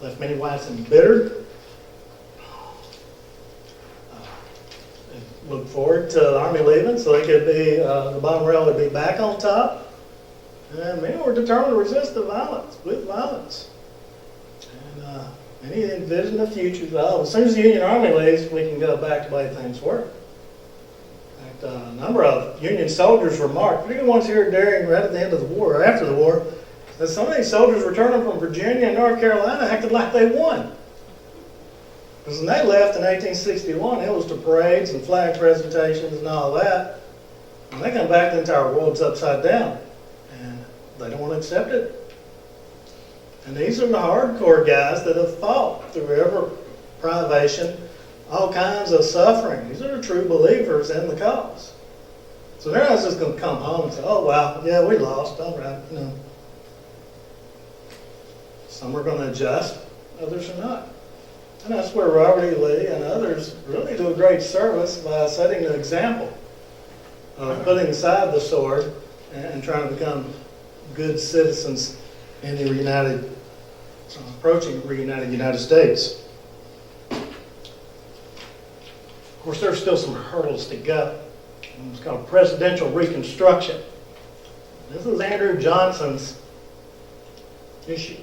S1: Left many whites embittered. Look forward to the Army leaving so they could be, the bottom rail would be back on top. And many were determined to resist the violence, with violence. And many envisioned a future that, as soon as the Union Army leaves, we can go back to the way things were. In fact, a number of Union soldiers remarked, particularly ones here during, right at the end of the war, or after the war, that some of these soldiers returning from Virginia and North Carolina acted like they won. Because when they left in 1861, it was to parades and flag presentations and all that. When they come back, the entire world's upside down. And they don't want to accept it. And these are the hardcore guys that have fought through every privation, all kinds of suffering. These are the true believers in the cause. So they're not just going to come home and say, oh, wow, yeah, we lost, all right, you know. Some are going to adjust, others are not. And that's where Robert E. Lee and others really do a great service by setting the example of putting aside the sword and trying to become good citizens in the approaching reunited United States. Of course, there's still some hurdles to go. It's called presidential reconstruction. This is Andrew Johnson's issue.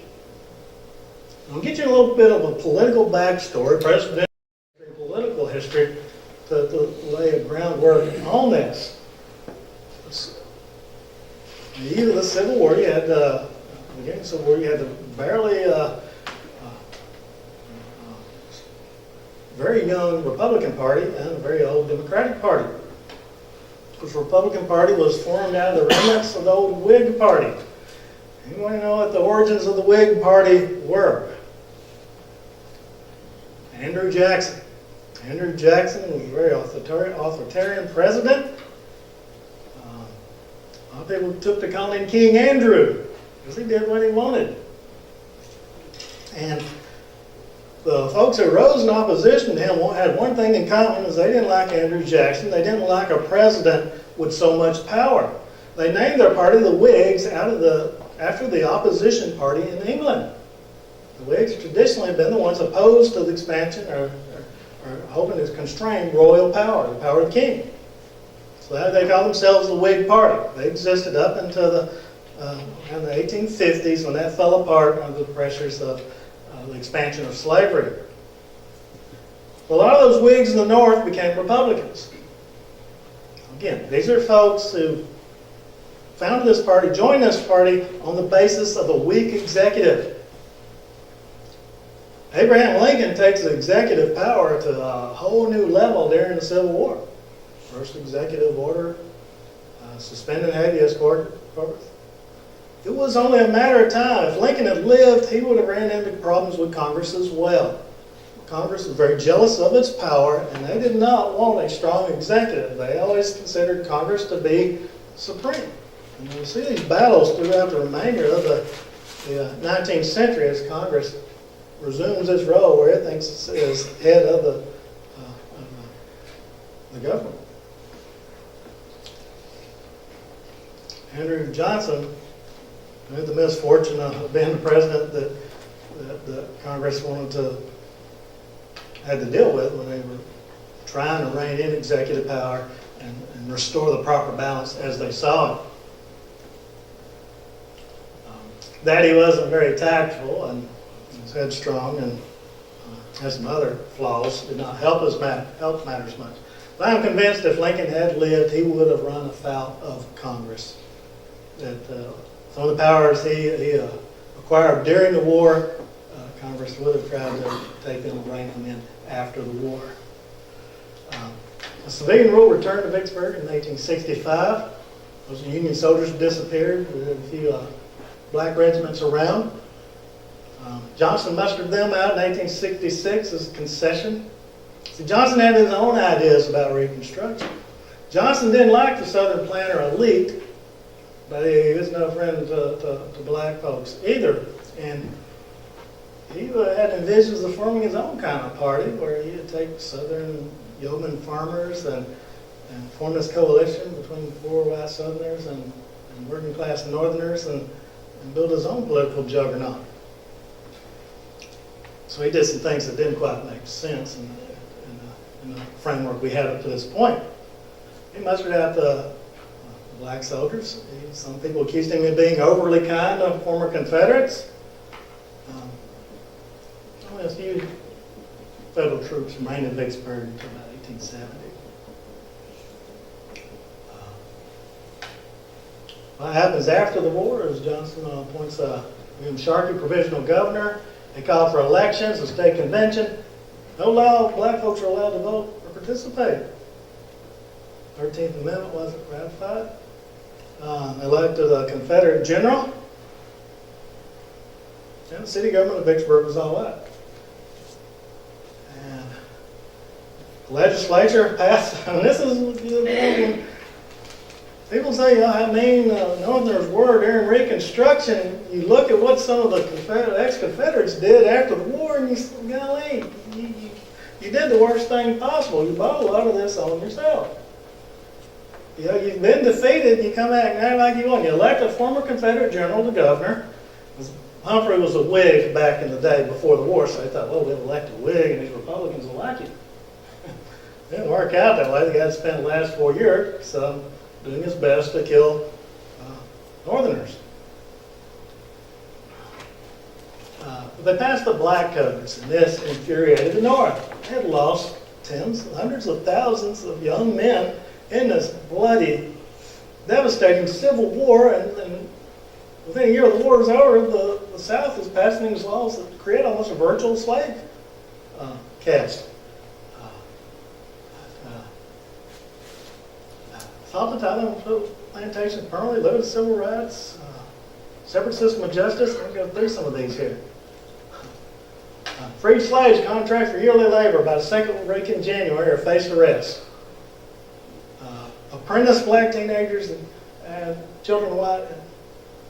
S1: I'll get you a little bit of a political backstory, presidential and political history, to lay a groundwork on this. Even the Civil War, you had beginning of the Civil War, you had the very young Republican Party and a very old Democratic Party. The Republican Party was formed out of the remnants of the old Whig Party. Anyone know what the origins of the Whig Party were? Andrew Jackson. Andrew Jackson was a very authoritarian president. A lot of people took to calling him King Andrew because he did what he wanted. And the folks that rose in opposition to him had one thing in common, is they didn't like Andrew Jackson. They didn't like a president with so much power. They named their party the Whigs after the opposition party in England. The Whigs traditionally have been the ones opposed to the expansion or hoping to constrain royal power, the power of the king. So they call themselves the Whig Party. They existed up until in the 1850s, when that fell apart under the pressures of the expansion of slavery. Well, a lot of those Whigs in the North became Republicans. Again, these are folks who founded this party, joined this party on the basis of a weak executive. Abraham Lincoln takes the executive power to a whole new level during the Civil War. First executive order, suspending habeas corpus. It was only a matter of time. If Lincoln had lived, he would have ran into problems with Congress as well. Congress was very jealous of its power, and they did not want a strong executive. They always considered Congress to be supreme. And you'll see these battles throughout the remainder of the 19th century as Congress resumes its role where it thinks it is head of the government. Andrew Johnson had the misfortune of being the president that Congress had to deal with when they were trying to rein in executive power and restore the proper balance as they saw it. That he wasn't very tactful and was headstrong and had some other flaws, did not help matters much. But I'm convinced if Lincoln had lived, he would have run afoul of Congress. That some of the powers he acquired during the war, Congress would have tried to take them and rein them in after the war. Civilian rule returned to Vicksburg in 1865. Those Union soldiers disappeared. There were a few black regiments around. Johnson mustered them out in 1866 as a concession. See, Johnson had his own ideas about Reconstruction. Johnson didn't like the Southern planter elite, but he was no friend to black folks either. And he had envisions of forming his own kind of party where he would take Southern yeoman farmers and form this coalition between poor white Southerners and working class Northerners and build his own political juggernaut. So he did some things that didn't quite make sense in the framework we had up to this point. He mustered out the black soldiers. Some people accused him of being overly kind to former Confederates. Only a few federal troops remained in Vicksburg until about 1870. What happens after the war is Johnson appoints William Sharkey provisional governor. They call for elections, a state convention. Black folks are allowed to vote or participate. 13th Amendment wasn't ratified. Elected a Confederate general. And the city government of Vicksburg was all that. And the legislature passed, and this is, people say, I mean, Northerners were during Reconstruction. You look at what some of the ex-Confederates did after the war, and you say, golly, you did the worst thing possible. You brought a lot of this on yourself. You know, you've been defeated, you come back and act like you won. You elect a former Confederate general to governor. Humphrey was a Whig back in the day before the war, so they thought, well, we'll elect a Whig and these Republicans will like it. It didn't work out that way. The guy spent the last 4 years doing his best to kill Northerners. They passed the Black Codes, and this infuriated the North. They had lost hundreds of thousands of young men in this bloody, devastating civil war, and within a year of the war was over, the South is passing these laws that create almost a virtual slave caste. South Italian plantations permanently limited civil rights, separate system of justice. I'm going to go through some of these here. Freed slaves contract for yearly labor by the second week in January or face arrest. Apprentice black teenagers and children of white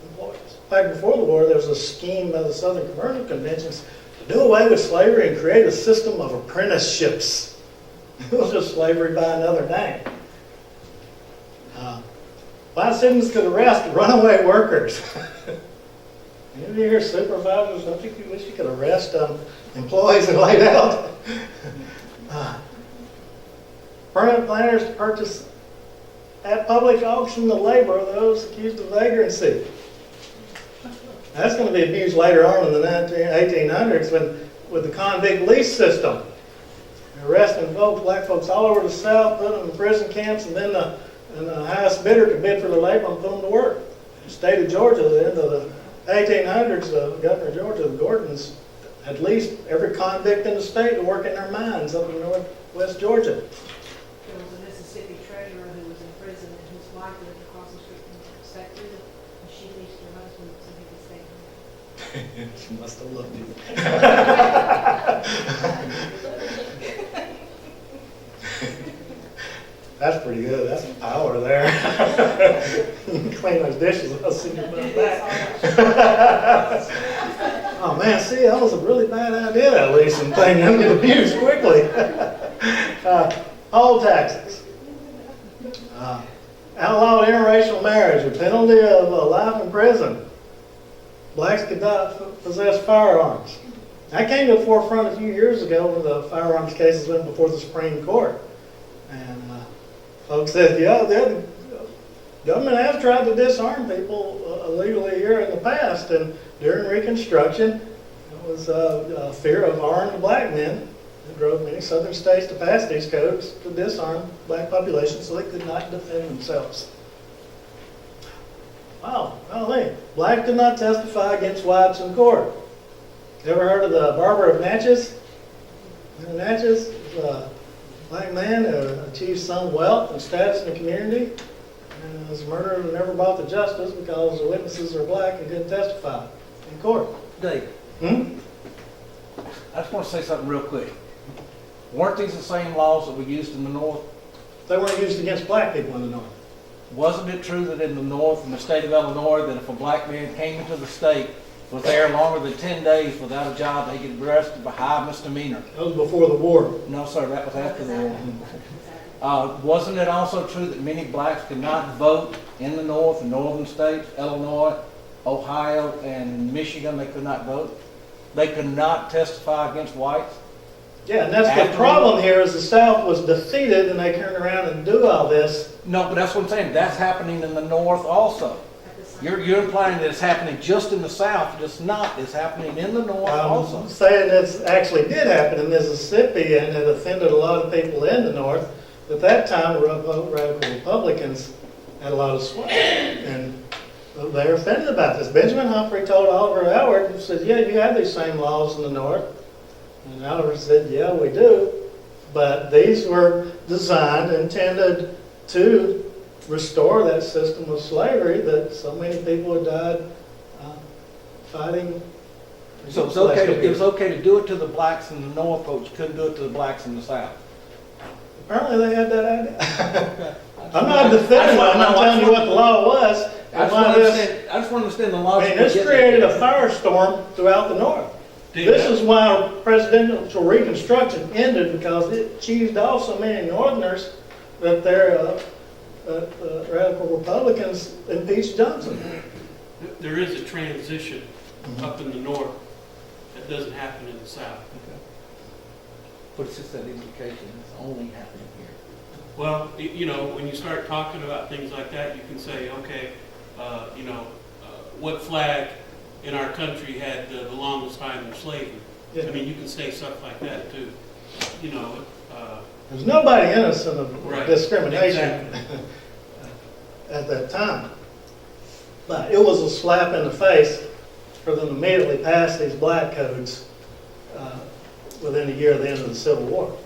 S1: employees. In fact, before the war, there was a scheme by the Southern Conversion Conventions to do away with slavery and create a system of apprenticeships. It was just slavery by another name. White citizens could arrest runaway workers. Any of you here supervisors, don't you wish you could arrest employees and laid out? Permanent planters to purchase at public auction the labor of those accused of vagrancy. That's going to be abused later on in the 1800s with the convict lease system. Arresting black folks all over the South, put them in prison camps, and then the highest bidder could bid for their labor and put them to work. In the state of Georgia, at the end of the 1800s, the governor of Georgia, the Gordons, had leased every convict in the state to work in their mines up in northwest Georgia.
S3: There was a Mississippi treasurer who was in prison, and his wife lived across the street from the inspector, and she leased her husband so he could stay home.
S1: She must have loved you. That's pretty good. That's some power there. You can clean those dishes. I'll see you back. Oh man, see, that was a really bad idea, that leasing thing. Them get abused quickly. Poll taxes. Outlawed interracial marriage with penalty of life in prison. Blacks could not possess firearms. That came to the forefront a few years ago when the firearms cases went before the Supreme Court. And folks said, yeah, the government has tried to disarm people illegally here in the past, and during Reconstruction, it was a fear of armed black men that drove many southern states to pass these codes to disarm black populations so they could not defend themselves. Wow, golly. Blacks did not testify against whites in court. Ever heard of the Barber of Natchez? Natchez was a black man who achieved some wealth and status in the community, and was murdered and never brought to justice because the witnesses are black and couldn't testify in court.
S4: Dave, I just want to say something real quick. Weren't these the same laws that we used in the North?
S1: They weren't used against black people in the North.
S4: Wasn't it true that in the North, in the state of Illinois, that if a black man came into the state, was there longer than 10 days without a job, they could be arrested for high misdemeanor?
S1: That was before the war.
S4: No, sir, that was after the war. Wasn't it also true that many blacks could not vote in the North, in northern states, Illinois, Ohio, and Michigan? They could not vote. They could not testify against whites.
S1: Yeah, and that's the
S4: After-
S1: problem here is the South was defeated and they turned around and do all this.
S4: No, but that's what I'm saying, that's happening in the North also.
S3: At the same
S4: You're implying that it's happening just in the South, it's not, it's happening in the North also.
S1: I'm saying this actually did happen in Mississippi and it offended a lot of people in the North. At that time, radical Republicans had a lot of sway, and they're offended about this. Benjamin Humphrey told Oliver Howard, he said, yeah, you have these same laws in the North. And Oliver said, yeah, we do. But these were designed, intended to restore that system of slavery that so many people had died fighting.
S4: So it's okay, it was okay to do it to the blacks in the North, but you couldn't do it to the blacks in the South.
S1: Apparently they had that idea. I'm not defending it, I'm not telling you what the law was.
S4: I just want to understand the
S1: I
S4: logic.
S1: mean,
S4: of
S1: this
S4: getting
S1: created
S4: it.
S1: a firestorm throughout the North. This is why presidential Reconstruction ended, because it cheesed off so many Northerners that radical Republicans impeached Johnson.
S2: There is a transition up in the North that doesn't happen in the South.
S4: Okay. But it's just that implication, it's only happening here.
S2: Well, you know, when you start talking about things like that, you can say, okay, what flag in our country had the longest time in slavery?
S1: Yeah.
S2: I mean, you can say stuff like that too. You know,
S1: There's nobody innocent of
S2: Right.
S1: discrimination at that time. But it was a slap in the face for them to immediately pass these black codes within a year of the end of the Civil War.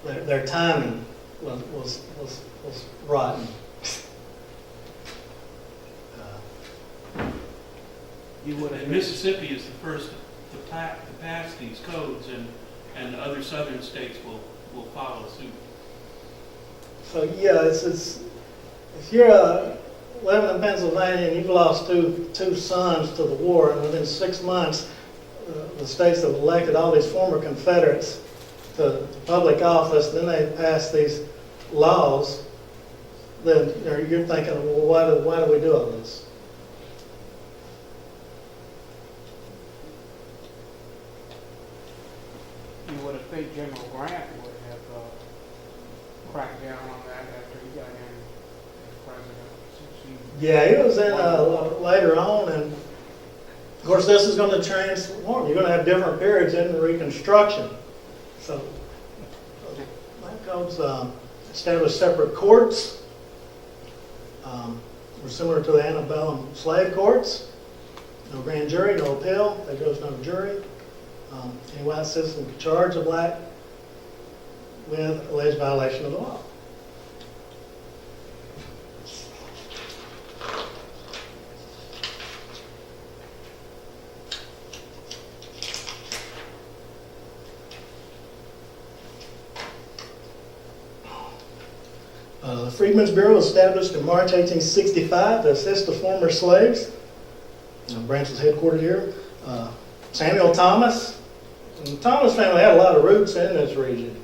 S1: Their timing was rotten.
S2: and Mississippi is the first to pass these codes, and other southern states will follow suit.
S1: So yeah, it's if you're living in Pennsylvania and you've lost two sons to the war, and within 6 months, the states have elected all these former Confederates to public office, then they pass these laws, then you're thinking, well, why do we do all this?
S5: You would have think General Grant would have cracked down on that after he got in as president. Since he
S1: Yeah, he was in later on, and of course this is going to transform. You're going to have different periods in the Reconstruction. So that codes established separate courts. Were similar to the antebellum slave courts. No grand jury, no appeal. There goes no jury. Any white citizen could charge a black with alleged violation of the law. The Freedmen's Bureau was established in March 1865 to assist the former slaves. The branch was headquartered here. Samuel Thomas. And the Thomas family had a lot of roots in this region.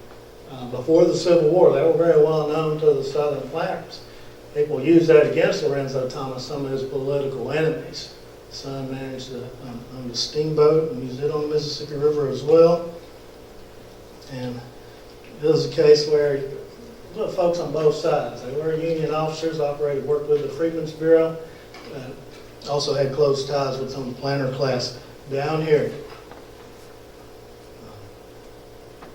S1: Before the Civil War, they were very well known to the Southern planters. People used that against Lorenzo Thomas, some of his political enemies. His son managed to own a steamboat and used it on the Mississippi River as well. And it was a case where folks on both sides. They were Union officers, worked with the Freedmen's Bureau, also had close ties with some of the planter class down here.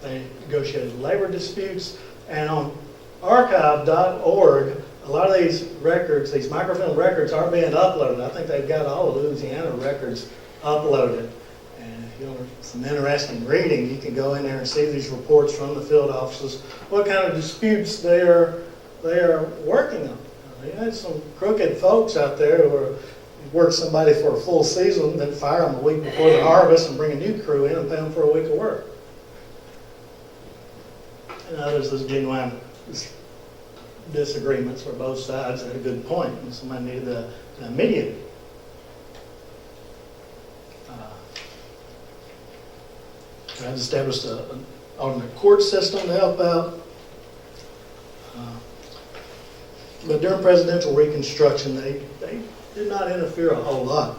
S1: They negotiated labor disputes, and on archive.org, a lot of these records, these microfilm records, are being uploaded. I think they've got all the Louisiana records uploaded. And if you want some interesting reading, you can go in there and see these reports from the field offices, what kind of disputes they are working on. They had some crooked folks out there who work somebody for a full season, then fire them a week before the harvest and bring a new crew in and pay them for a week of work. And others, there's genuine disagreements where both sides had a good point and somebody needed to mediate. I've established an alternate court system to help out. But during presidential Reconstruction, they did not interfere a whole lot.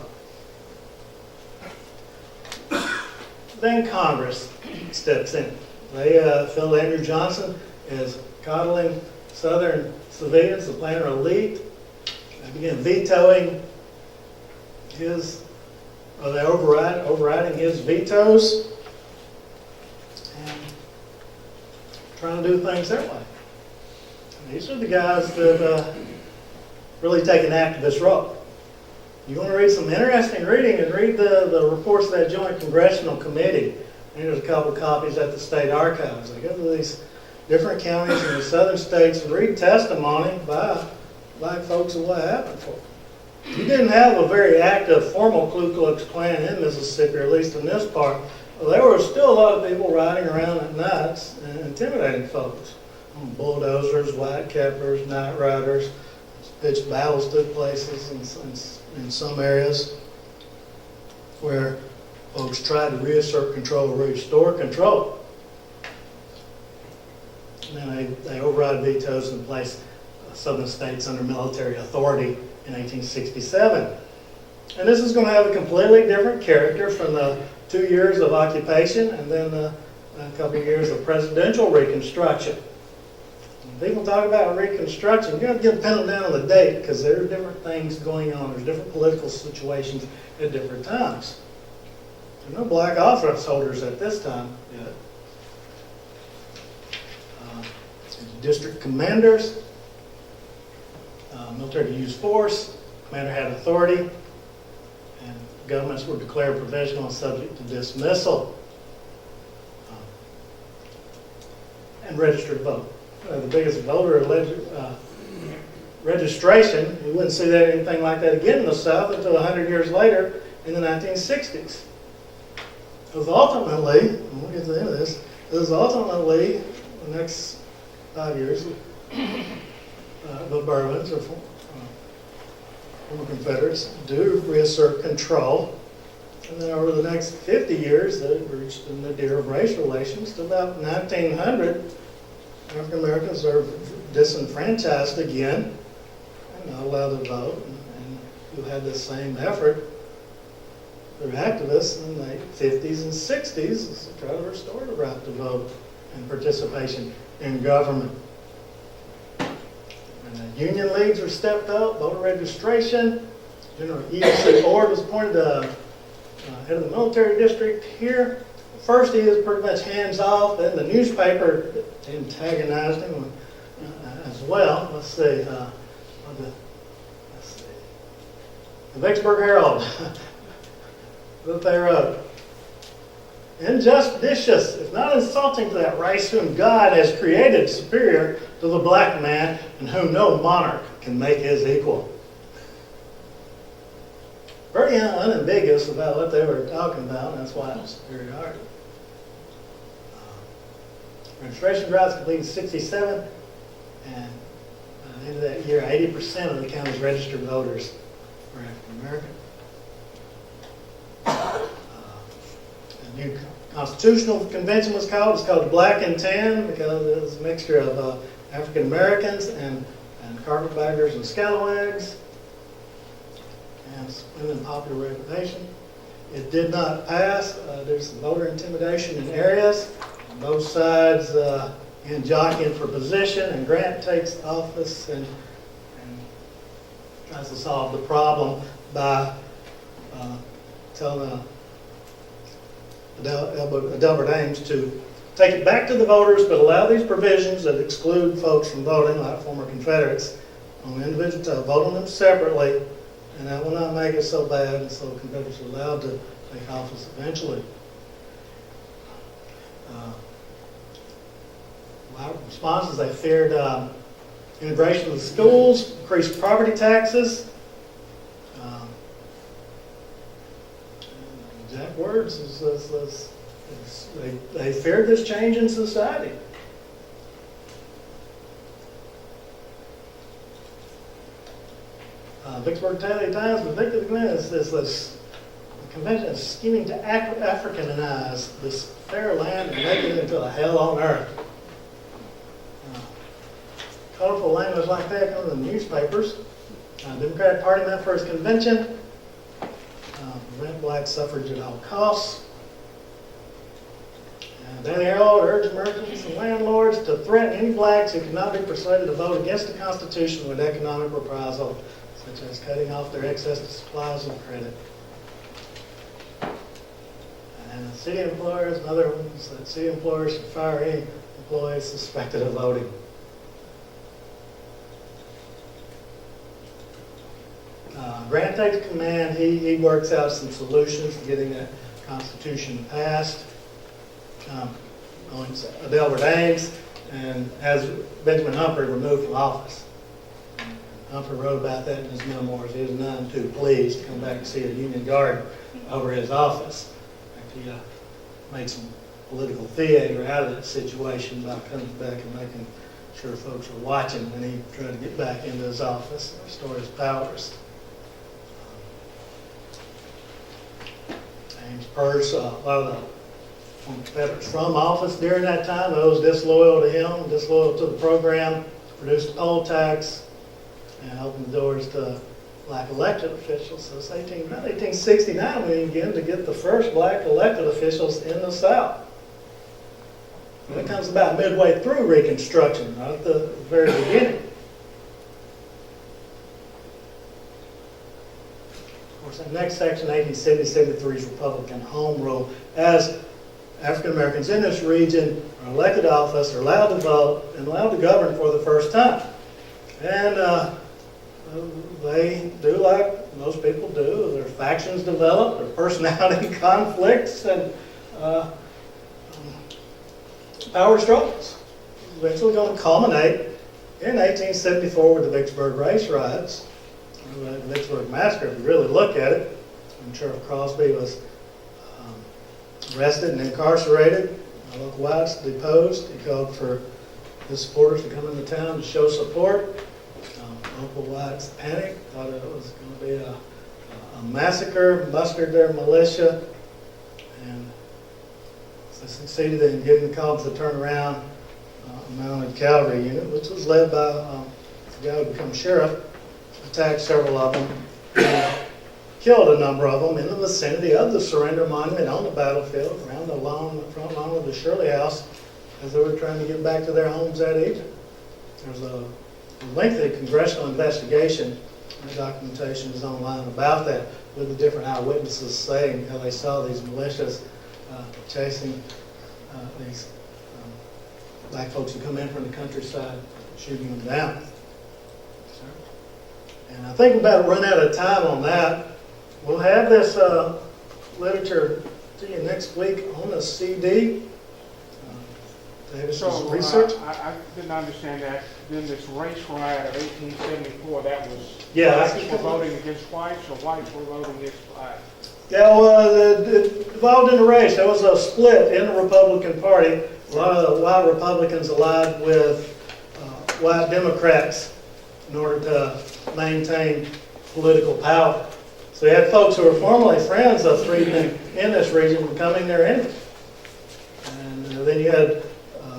S1: then Congress steps in. They feel Andrew Johnson is coddling Southern civilians, the planter elite. They begin vetoing overriding his vetoes and trying to do things their way. And these are the guys that really take an activist role. You want to read some interesting reading and read the reports of that Joint Congressional Committee. And there's a couple copies at the state archives. They go to these different counties in the southern states and read testimony by black folks of what happened for them. You didn't have a very active formal Ku Klux Klan in Mississippi, or at least in this part. Well, there were still a lot of people riding around at nights and intimidating folks. Bulldozers, white cappers, night riders. Pitched battles took places in some areas where folks tried to reassert control, restore control. And then they override vetoes and placed southern states under military authority in 1867. And this is going to have a completely different character from the 2 years of occupation and then a couple of years of presidential Reconstruction. When people talk about Reconstruction, you have to get pinned down on the date because there are different things going on. There's different political situations at different times. There are no black office holders at this time yet. District commanders, military use force, commander had authority, and governments were declared provisional and subject to dismissal. And registered vote. The biggest voter registration, you wouldn't see that anything like that again in the South until 100 years later in the 1960s. It was ultimately, and we'll get to the end of this, it was ultimately the next 5 years, the Bourbons, or former Confederates, do reassert control. And then over the next 50 years, they reached the nadir of race relations. To about 1900, African Americans are disenfranchised again and not allowed to vote. And who had the same effort, they're activists in the 50s and 60s to try to restore the right to vote and participation in government. And the union leagues were stepped up, voter registration. General E.C. Ord was appointed head of the military district here. First, he was pretty much hands off. Then the newspaper antagonized him as well. Let's see. The Vicksburg Herald. What they wrote. Injustitious, if not insulting to that race whom God has created superior to the black man and whom no monarch can make his equal. Very unambiguous about what they were talking about, and that's why it was superiority. Registration drives completed 67, and at the end of that year, 80% of the county's registered voters were African American. A new constitutional convention was called. It's called the Black and Tan because it was a mixture of African Americans and carpetbaggers and scalawags. And it's been in popular reputation. It did not pass. There's some voter intimidation in areas. Both sides in jockeying for position, and Grant takes office and tries to solve the problem by telling Delbert Ames to take it back to the voters, but allow these provisions that exclude folks from voting, like former Confederates, on individuals to vote on them separately, and that will not make it so bad, and so Confederates are allowed to take office eventually. Responses, they feared integration of the schools, increased property taxes. Exact words is they feared this change in society. Vicksburg Daily Times predicted again this convention is scheming to Africanize this fair land and make it into a hell on earth. Colorful language like that comes in the newspapers. Democratic Party met for its convention. Prevent black suffrage at all costs. Daily Herald urged merchants and landlords to threaten any blacks who could not be persuaded to vote against the Constitution with economic reprisal, such as cutting off their access to supplies and credit. And city employers, another one said city employers should fire any employees suspected of voting. Grant takes command. He works out some solutions for getting that Constitution passed. Delbert Ames and has Benjamin Humphrey removed from office. Humphrey wrote about that in his memoirs. He was none too pleased to come back and see a Union Guard over his office. In fact, he made some political theater out of that situation by coming back and making sure folks were watching when he tried to get back into his office and restore his powers. Ames purged a lot of the Confederates from office during that time. Those disloyal to him, disloyal to the program, produced a poll tax and opened the doors to black elected officials. So it's 1869 we begin to get the first black elected officials in the South. That comes about midway through Reconstruction, not at the very beginning. Of course, the next section, 1870-73's Republican Home Rule. As African Americans in this region are elected to office, are allowed to vote, and allowed to govern for the first time. And they do like most people do. Their factions develop, their personality conflicts, and power struggles. Eventually going to culminate in 1874 with the Vicksburg race riots, the Vicksburg massacre. If you really look at it, when Sheriff Crosby was arrested and incarcerated, local whites deposed. He called for his supporters to come into town to show support. Local whites panicked, thought it was going to be a massacre, mustered their militia, and they succeeded in getting the call to turn around a mounted cavalry unit, which was led by the guy who became sheriff, attacked several of them, and killed a number of them in the vicinity of the Surrender Monument on the battlefield, around the front lawn of the Shirley House, as they were trying to get back to their homes at Egypt. There's a lengthy congressional investigation, and the documentation is online about that, with the different eyewitnesses saying how they saw these militias chasing these black folks who come in from the countryside, shooting them down. And I think we're about to run out of time on that. We'll have this literature to you next week on a CD. Davis's research.
S5: I didn't understand that. Then this race riot of 1874, that was
S1: blacks
S5: were voting against whites, or whites were voting against blacks?
S1: Yeah, well, it involved in a race. There was a split in the Republican Party. A lot of the white Republicans allied with white Democrats in order to maintain political power. So you had folks who were formerly friends of freedmen in this region becoming their enemies. And then you had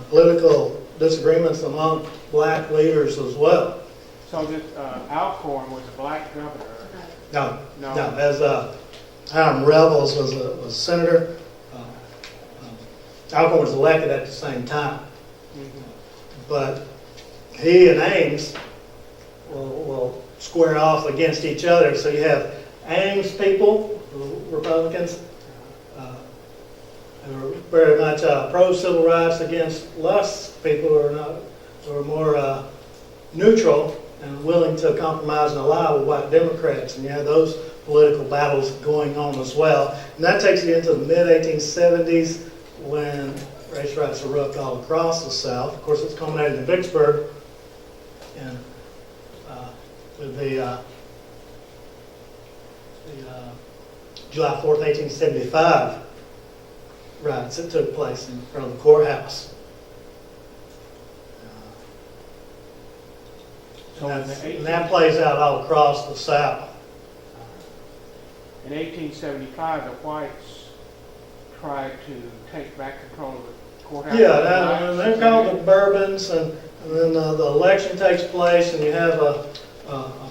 S1: political disagreements among black leaders as well.
S5: So this Alcorn was a black governor?
S1: No. As Hiram Revels was a senator, Alcorn was elected at the same time. Mm-hmm. But he and Ames will square off against each other. So you have Ames people, Republicans, who are very much pro-civil rights, against Lusk's people who are more neutral and willing to compromise and ally with white Democrats. And you have those political battles going on as well. And that takes you into the mid-1870s when race riots erupt all across the South. Of course, it's culminated in Vicksburg and with the July 4th, 1875 riots that took place in front of the courthouse. And that plays out all across the South.
S5: In 1875, the whites tried to take back control of the courthouse.
S1: Yeah, they're called the Bourbons, and then the election takes place, and you have a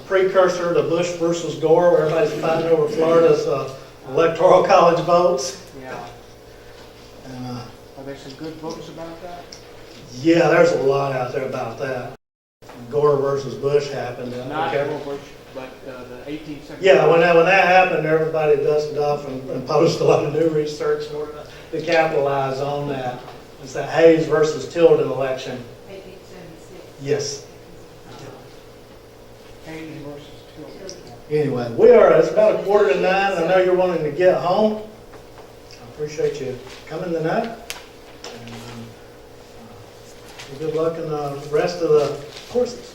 S1: precursor to Bush versus Gore, where everybody's fighting over Florida's electoral college votes.
S5: Yeah.
S1: And
S5: Are there some good books about that?
S1: Yeah, there's a lot out there about that. Gore versus Bush happened.
S5: Not
S1: Okay.
S5: Bush, but the 1875.
S1: Yeah, when that happened, everybody dusted off and posted a lot of new research in order to capitalize on that. It's the Hayes versus Tilden election.
S3: 1876.
S1: Yes.
S5: Hayes versus Tilden.
S1: Anyway, it's about 8:45. I know you're wanting to get home. I appreciate you coming tonight. And, good luck in the rest of the courses.